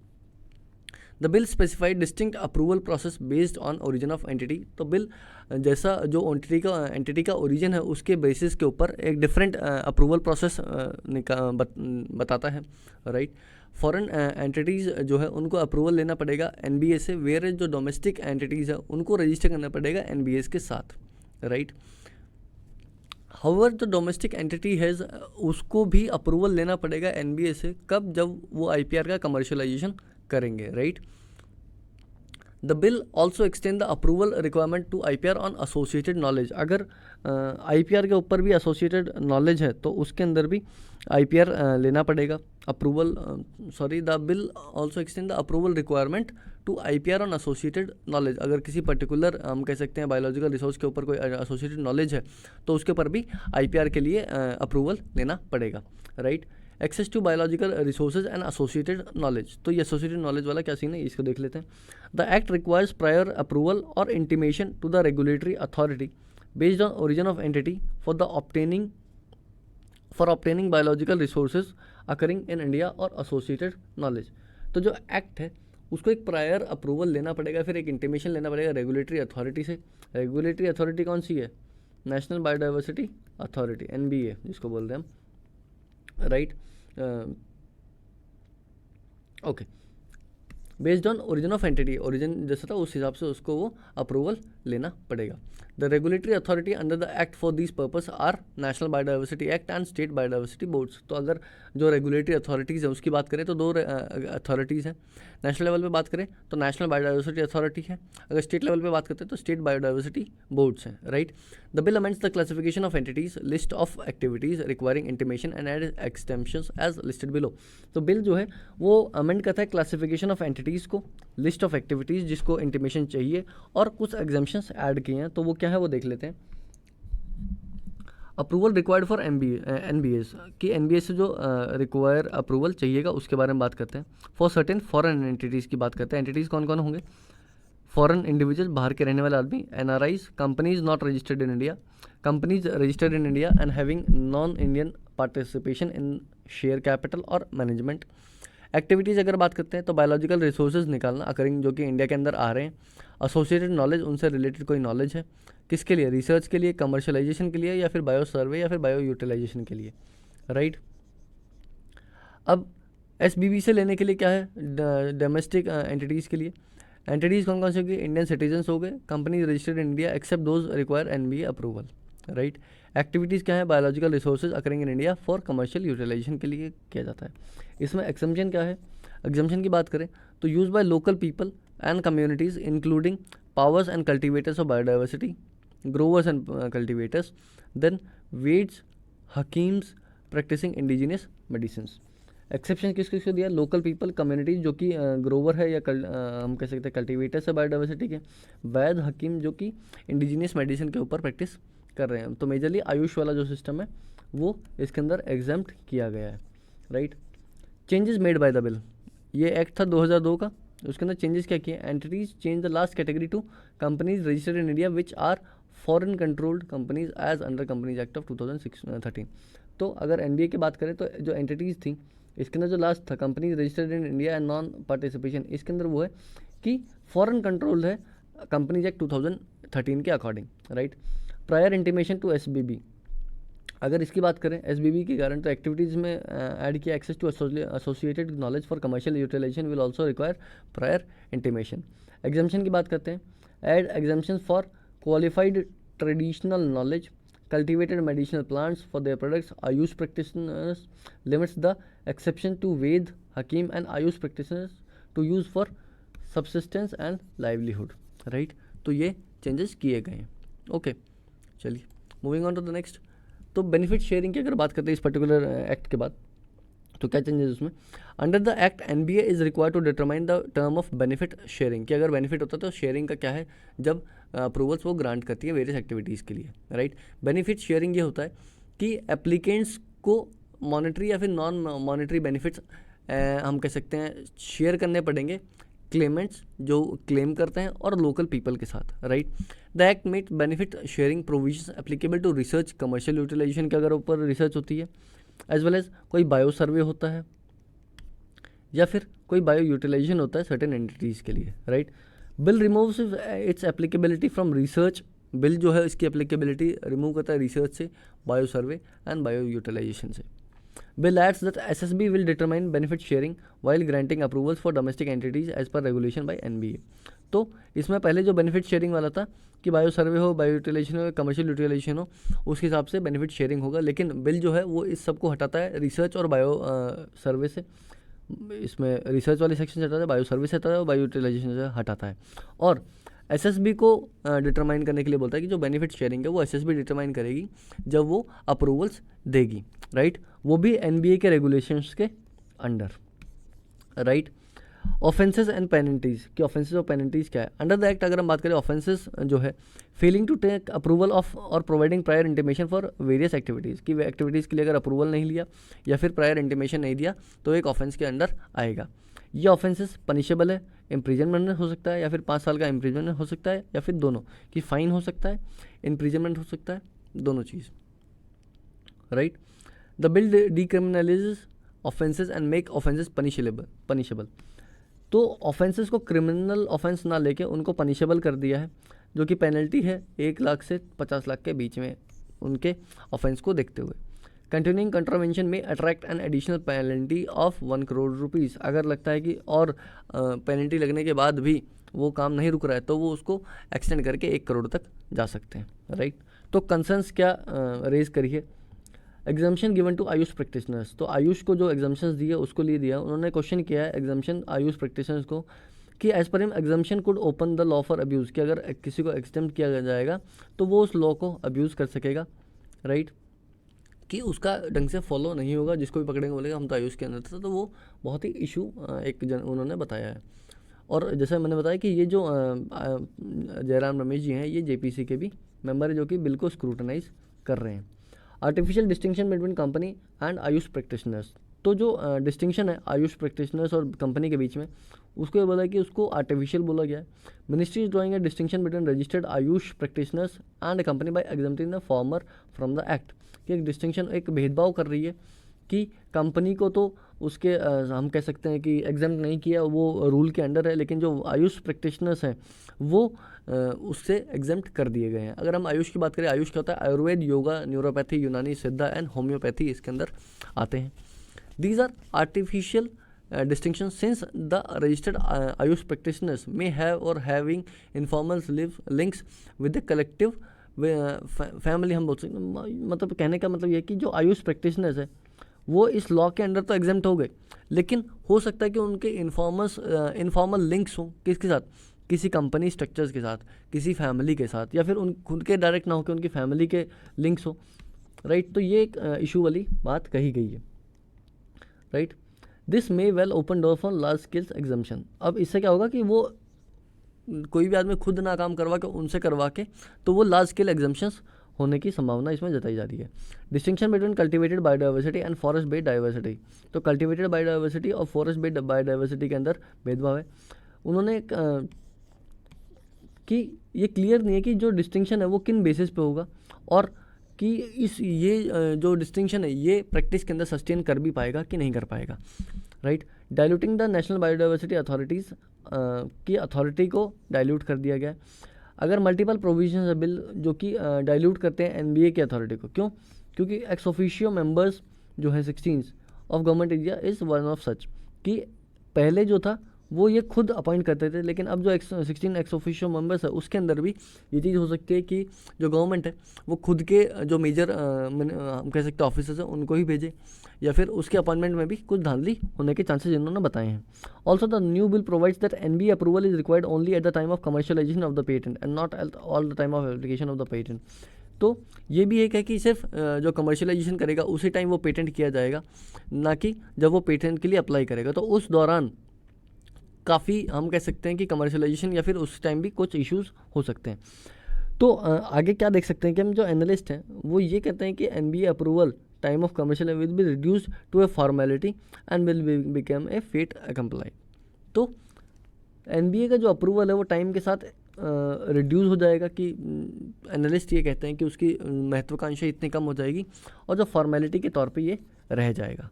The bill specified distinct approval process based on origin of entity. तो बिल जैसा जो एंटिटी का ओरिजिन है उसके बेसिस के ऊपर एक डिफरेंट अप्रूवल प्रोसेस बताता है, राइट। फॉरेन एंटिटीज़ जो है उनको अप्रूवल लेना पड़ेगा एनबीए से, वेयर जो डोमेस्टिक एंटिटीज़ है उनको रजिस्टर करना पड़ेगा एनबीए के साथ, राइट। हाउएवर जो डोमेस्टिक एंटिटी है उसको भी अप्रूवल लेना पड़ेगा एनबीए से, कब? जब वो आईपीआर का कमर्शियलाइजेशन करेंगे, right. The bill also extend the approval requirement to IPR on associated knowledge. अगर आईपीआर के ऊपर भी एसोसिएटेड नॉलेज है तो उसके अंदर भी आईपीआर लेना पड़ेगा approval. The bill also extend the approval requirement to IPR on associated knowledge. अगर किसी पर्टिकुलर हम कह सकते हैं बायोलॉजिकल रिसोर्स के ऊपर कोई एसोसिएटेड नॉलेज है तो उसके ऊपर भी आईपीआर के लिए अप्रूवल लेना पड़ेगा, right. Access to biological resources and associated knowledge. तो ये एसोसिएटेड नॉलेज वाला क्या सीन है इसको देख लेते हैं। The act requires prior approval और intimation to the regulatory authority based on origin of entity for obtaining biological resources occurring in India और एसोसिएटेड नॉलेज। तो जो एक्ट है उसको एक प्रायर अप्रूवल लेना पड़ेगा, फिर एक इंटीमेशन लेना पड़ेगा रेगुलेटरी अथॉरिटी से। रेगुलेटरी अथॉरिटी कौन सी है? नेशनल बायोडाइवर्सिटी अथॉरिटी, एनबीए जिसको बोल रहे हैं हम, right. Okay, based on origin of entity, origin जैसा था उस हिसाब से उसको वो अप्रूवल लेना पड़ेगा। The regulatory authority under the act for this purpose are national biodiversity act and state biodiversity boards. तो अगर जो रेगुलेटरी अथॉरिटीज़ है उसकी बात करें तो दो अथॉरिटीज़ हैं। नेशनल लेवल पे बात करें तो नेशनल बायोडाइवर्सिटी अथॉरिटी है, अगर स्टेट लेवल पे बात करते हैं तो स्टेट बायोडाइवर्सिटी बोर्ड्स हैं, right. The bill amends the classification of entities, list of activities requiring intimation and add extensions as listed below. तो बिल जो है वो अमेंड करता है क्लासिफिकेशन ऑफ एंटिटीज़ को, लिस्ट ऑफ एक्टिविटीज़ जिसको इंटीमेशन चाहिए, और कुछ एग्जाम्पशंस ऐड किए हैं। तो वो क्या है वो देख लेते हैं। अप्रूवल रिक्वायर्ड फॉर एनबीएस, कि एनबीएस से जो रिक्वायर अप्रूवल चाहिएगा उसके बारे में बात करते हैं। फॉर सर्टेन फॉरेन एंटिटीज़ की बात करते हैं। एंटिटीज़ कौन कौन होंगे? फॉरेन इंडिविजुअल, बाहर के रहने वाले आदमी, NRIs, companies not registered in India, companies registered in India and having non Indian participation in share capital और मैनेजमेंट। एक्टिविटीज़ अगर बात करते हैं तो बायोलॉजिकल रिसोर्सेज निकालना अकरिंग जो कि इंडिया के अंदर आ रहे हैं। एसोसिएटेड नॉलेज, उनसे रिलेटेड कोई नॉलेज है, किसके लिए? रिसर्च के लिए, कमर्शियलाइजेशन के लिए, या फिर बायो सर्वे, या फिर बायो यूटिलाइजेशन के लिए, राइट। अब एसबीबी से लेने के लिए क्या है? डोमेस्टिक एंटिटीज़ के लिए एंटिटीज़ कौन कौन से होगी? इंडियन सिटीजन्स हो गए, company registered in India except those require NBA approval, right. Activities क्या है? Biological resources occurring in India for commercial utilisation के लिए किया जाता है। इसमें एक्सम्पशन क्या है? एग्जम्पशन की बात करें तो use by local people and communities including powers and cultivators of biodiversity, growers and cultivators, then vaids, hakims practising indigenous medicine. Exception किस किस को दिया? लोकल पीपल, कम्युनिटीज जो कि ग्रोवर है या हम कह सकते हैं कल्टिवेटर्स है बायोडाइवर्सिटी के, वैद, हकीम जो कि इंडिजिनियस मेडिसिन के ऊपर प्रैक्टिस कर रहे हैं। तो मेजरली आयुष वाला जो सिस्टम है वो इसके अंदर एग्जाम्प्ट किया गया है, right. Changes made by the bill, ये एक्ट था 2002 का, उसके अंदर चेंजेस क्या किए? Entities change the last category to companies registered in India which are foreign controlled companies as under companies act of 2013। तो अगर एनबीए की बात करें तो जो एंटिटीज़ थी इसके अंदर जो लास्ट था company registered in India and non participation, इसके अंदर वो है कि फॉरेन कंट्रोल्ड है कंपनीज एक्ट 2013 के according, right. Prior intimation to SBB, अगर इसकी बात करें एसबीबी के कारण तो एक्टिविटीज़ में ऐड किया access to associated knowledge for commercial utilization will also require prior intimation. Exemption की बात करते हैं, add exemption for qualified traditional knowledge cultivated medicinal plants for their products. Ayush practitioners limits the exception to Ved, Hakim and Ayush practitioners to use for subsistence and livelihood, right? तो ये changes किए गए हैं, okay. चलिए moving on to the next. तो benefit sharing की अगर बात करते हैं इस पर्टिकुलर एक्ट के बाद, तो क्या चेंजेस उसमें, under the act NBA is required to determine the term of benefit sharing, कि अगर बेनिफिट होता है तो शेयरिंग का क्या है, जब अप्रूवल्स वो ग्रांट करती है वेरियस एक्टिविटीज़ के लिए, राइट। बेनिफिट शेयरिंग ये होता है कि एप्लीकेंट्स को मॉनेटरी या फिर नॉन मॉनेटरी बेनिफिट्स हम कह सकते हैं शेयर करने पड़ेंगे क्लेमेंट्स जो क्लेम करते हैं और लोकल पीपल के साथ, right. The act make benefit sharing provisions applicable to research commercial utilisation के अगर ऊपर रिसर्च होती है, एज वेल एज कोई बायो सर्वे होता है या फिर कोई बायो यूटिलाइजेशन होता है सर्टेन एंटिटीज़ के लिए, right. Bill removes its applicability from research, bill जो है इसकी एप्लीकेबिलिटी रिमूव करता है रिसर्च से, bio survey and bio utilisation से। Bill adds that SSB will determine benefit sharing while granting approvals for domestic entities as per regulation by NBA. तो इसमें पहले जो बेनिफिट शेयरिंग वाला था कि बायो सर्वे हो, बायो यूटिलाइजेशन हो, कमर्शियल यूटिलाइजेशन हो, उसके हिसाब से बेनिफिट शेयरिंग होगा, लेकिन बिल जो है वो इस सब को हटाता है रिसर्च और बायो सर्वे से, इसमें रिसर्च वाले सेक्शन से हटाता है, बायो सर्वे से हटाता है और बायो यूटिलाइजेशन से हटाता है। और एसएसबी को डिटरमाइन करने के लिए बोलता है कि जो बेनिफिट शेयरिंग है वो एसएसबी डिटरमाइन करेगी जब वो अप्रूवल्स देगी, राइट, वो भी एनबीए के रेगुलेशंस के under, right. Offences and penalties कि ऑफेंसेस और पेनल्टीज़ क्या है अंडर द एक्ट। अगर हम बात करें ऑफेंसेस जो है failing to take approval of और providing prior intimation for various activities, कि वे एक्टिविटीज़ के लिए अगर अप्रूवल नहीं लिया या फिर प्रायर इंटीमेशन नहीं दिया तो एक ऑफेंस के अंडर आएगा। ये ऑफेंसेस पनिशेबल है, इम्प्रिजनमेंट हो सकता है या फिर 5 साल का इम्प्रिजनमेंट हो सकता है या फिर दोनों, कि फ़ाइन हो सकता है, इम्प्रिजनमेंट हो सकता है, दोनों चीज़, right. The bill decriminalises offences and make offences punishable. तो ऑफेंसेस को क्रिमिनल ऑफेंस ना लेके उनको पनिशेबल कर दिया है, जो कि पेनल्टी है 1 लाख से 50 लाख के बीच में उनके ऑफेंस को देखते हुए। कंटिन्यूइंग कंट्रावेंशन में attract an additional penalty of 1 crore rupees, अगर लगता है कि और पेनल्टी लगने के बाद भी वो काम नहीं रुक रहा है तो वो उसको एक्सटेंड करके 1 करोड़ तक जा सकते हैं, राइट। तो कंसर्न्स क्या रेज करिए, exemption given to AYUSH practitioners, तो आयुष को जो एग्जाम्शंस दिए उसको लिए दिया, उन्होंने क्वेश्चन किया है एग्जाम्शन आयुष प्रैक्टिशनर्स को कि as per him exemption could open the law for abuse, कि अगर किसी को एग्जाम किया जाएगा तो वो उस लॉ को अब्यूज़ कर सकेगा, राइट, कि उसका ढंग से फॉलो नहीं होगा, जिसको भी पकड़ेंगे बोलेगा हम तो आयुष के अंदर था, तो वो बहुत ही इशू उन्होंने बताया है। और जैसा मैंने बताया कि ये जो जयराम रमेश जी हैं ये जेपीसी के भी मेंबर है जो कि बिल को स्क्रूटनाइज कर रहे हैं। Artificial distinction between company and Ayush practitioners, तो जो डिस्टिंक्शन है आयुष प्रैक्टिशनर्स और कंपनी के बीच में उसको ये बोला कि उसको आर्टिफिशियल बोला गया है। Ministry is drawing a distinction between registered AYUSH practitioners and company by exempting the former from the act, कि एक डिस्टिंक्शन एक भेदभाव कर रही है कि कंपनी को तो उसके हम कह सकते हैं कि एग्जाम्प्ट नहीं किया, वो रूल के अंडर है, लेकिन जो आयुष प्रैक्टिशनर्स हैं वो उससे एग्जाम्प्ट कर दिए गए हैं। अगर हम आयुष की बात करें, आयुष क्या होता है, आयुर्वेद, योगा, न्यूरोपैथी, यूनानी, सिद्धा एंड होम्योपैथी इसके अंदर आते हैं। These are artificial distinction since the registered AYUSH practitioners may have or having informal links with the collective family, हम बोल सकते हैं, मतलब कहने का मतलब ये है कि जो आयुष प्रैक्टिशनर्स है वो इस लॉ के अंडर तो एग्जाम्प्ट हो गए, लेकिन हो सकता है कि उनके इनफॉर्मल लिंक्स हों किसके साथ, किसी कंपनी स्ट्रक्चर्स के साथ, किसी फैमिली के साथ, या फिर उन खुद के डायरेक्ट ना हो कि उनकी फैमिली के लिंक्स हो, राइट। तो ये एक इशू वाली बात कही गई है, right. This may well open door for large scales exemption. अब इससे क्या होगा कि वो कोई भी आदमी खुद ना काम करवा के उनसे करवा के तो वो लार्ज स्केल एग्जाम्शंस होने की संभावना इसमें जताई जा रही है। Distinction between cultivated biodiversity and forest based diversity, तो कल्टिवेटेड बायोडाइवर्सिटी और फॉरेस्ट बेस्ड बायोडाइवर्सिटी के अंदर भेदभाव है। उन्होंने कि ये क्लियर नहीं है कि जो डिस्टिंक्शन है वो किन बेसिस पे होगा, और कि जो डिस्टिंक्शन है ये प्रैक्टिस के अंदर सस्टेन कर भी पाएगा कि नहीं कर पाएगा, right. Diluting the national biodiversity authorities की अथॉरिटी को डाइल्यूट कर दिया गया है। अगर मल्टीपल प्रोविजंस है बिल जो कि डाइल्यूट करते हैं एनबीए की अथॉरिटी को, क्यों? क्योंकि एक्स ऑफिशियो मेंबर्स जो है 16 of government area is one of such, कि पहले जो था वो ये खुद अपॉइंट करते थे, लेकिन अब जो 16 एक्स ऑफिशियो मेंबर्स है उसके अंदर भी ये चीज़ हो सकती है कि जो गवर्नमेंट है वो खुद के जो मेजर हम कह सकते हैं ऑफिसर्स हैं उनको ही भेजे, या फिर उसके अपॉइंटमेंट में भी कुछ धांधली होने के चांसेस इन्होंने बताए हैं। Also the new bill provides that NBA approval is required only at the time of commercialisation of the patent and not at all the time of application of the patent. तो ये भी एक है कि सिर्फ जो कमर्शियलाइजेशन करेगा उसी टाइम वो पेटेंट किया जाएगा, ना कि जब वो पेटेंट के लिए अप्लाई करेगा। तो उस दौरान काफ़ी हम कह सकते हैं कि कमर्शियलाइजेशन या फिर उस टाइम भी कुछ इश्यूज़ हो सकते हैं। तो आगे क्या देख सकते हैं कि हम जो एनालिस्ट हैं वो ये कहते हैं कि NBA approval time of commercial will be reduce to a formality and will become a fait accompli. तो एनबीए का जो अप्रूवल है वो टाइम के साथ रिड्यूस हो जाएगा, कि एनालिस्ट ये कहते हैं कि उसकी महत्वाकांक्षा इतनी कम हो जाएगी और जो फॉर्मेलिटी के तौर पे ये रह जाएगा,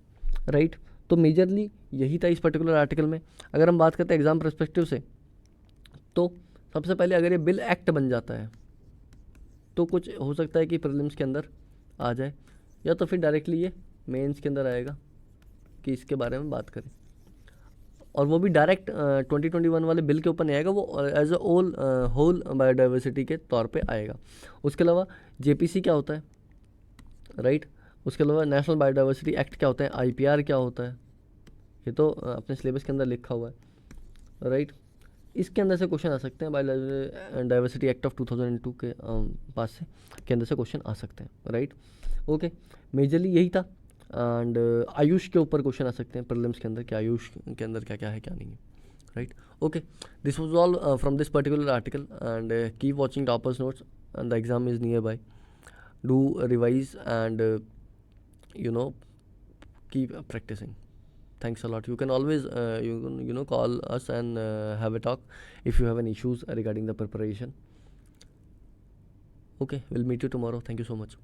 राइट। तो मेजरली यही था इस पर्टिकुलर आर्टिकल में। अगर हम बात करते हैं एग्ज़ाम पर्सपेक्टिव से, तो सबसे पहले अगर ये बिल एक्ट बन जाता है तो कुछ हो सकता है कि प्रीलिम्स के अंदर आ जाए, या तो फिर डायरेक्टली ये मेंस के अंदर आएगा कि इसके बारे में बात करें, और वो भी डायरेक्ट 2021 वाले बिल के ऊपर नहीं आएगा, वो एज अ होल बायोडाइवर्सिटी के तौर पे आएगा। उसके अलावा जेपीसी क्या होता है, राइट। उसके अलावा नेशनल बायोडाइवर्सिटी एक्ट क्या होता है, आईपीआर क्या होता है, ये तो अपने सिलेबस के अंदर लिखा हुआ है, राइट। इसके अंदर से क्वेश्चन आ सकते हैं, बायोडाइवर्सिटी एक्ट ऑफ 2002 के पास से के अंदर से क्वेश्चन आ सकते हैं, राइट। ओके, मेजरली यही था। एंड आयुष के ऊपर क्वेश्चन आ सकते हैं प्रीलिम्स के अंदर कि आयुष के अंदर क्या क्या है क्या नहीं है, right. Okay, this was all from this particular article, and keep watching toppers notes and the exam is near by. Do revise and keep practicing. Thanks a lot. You can always call us and have a talk if you have any issues regarding the preparation. Okay, we'll meet you tomorrow. Thank you so much.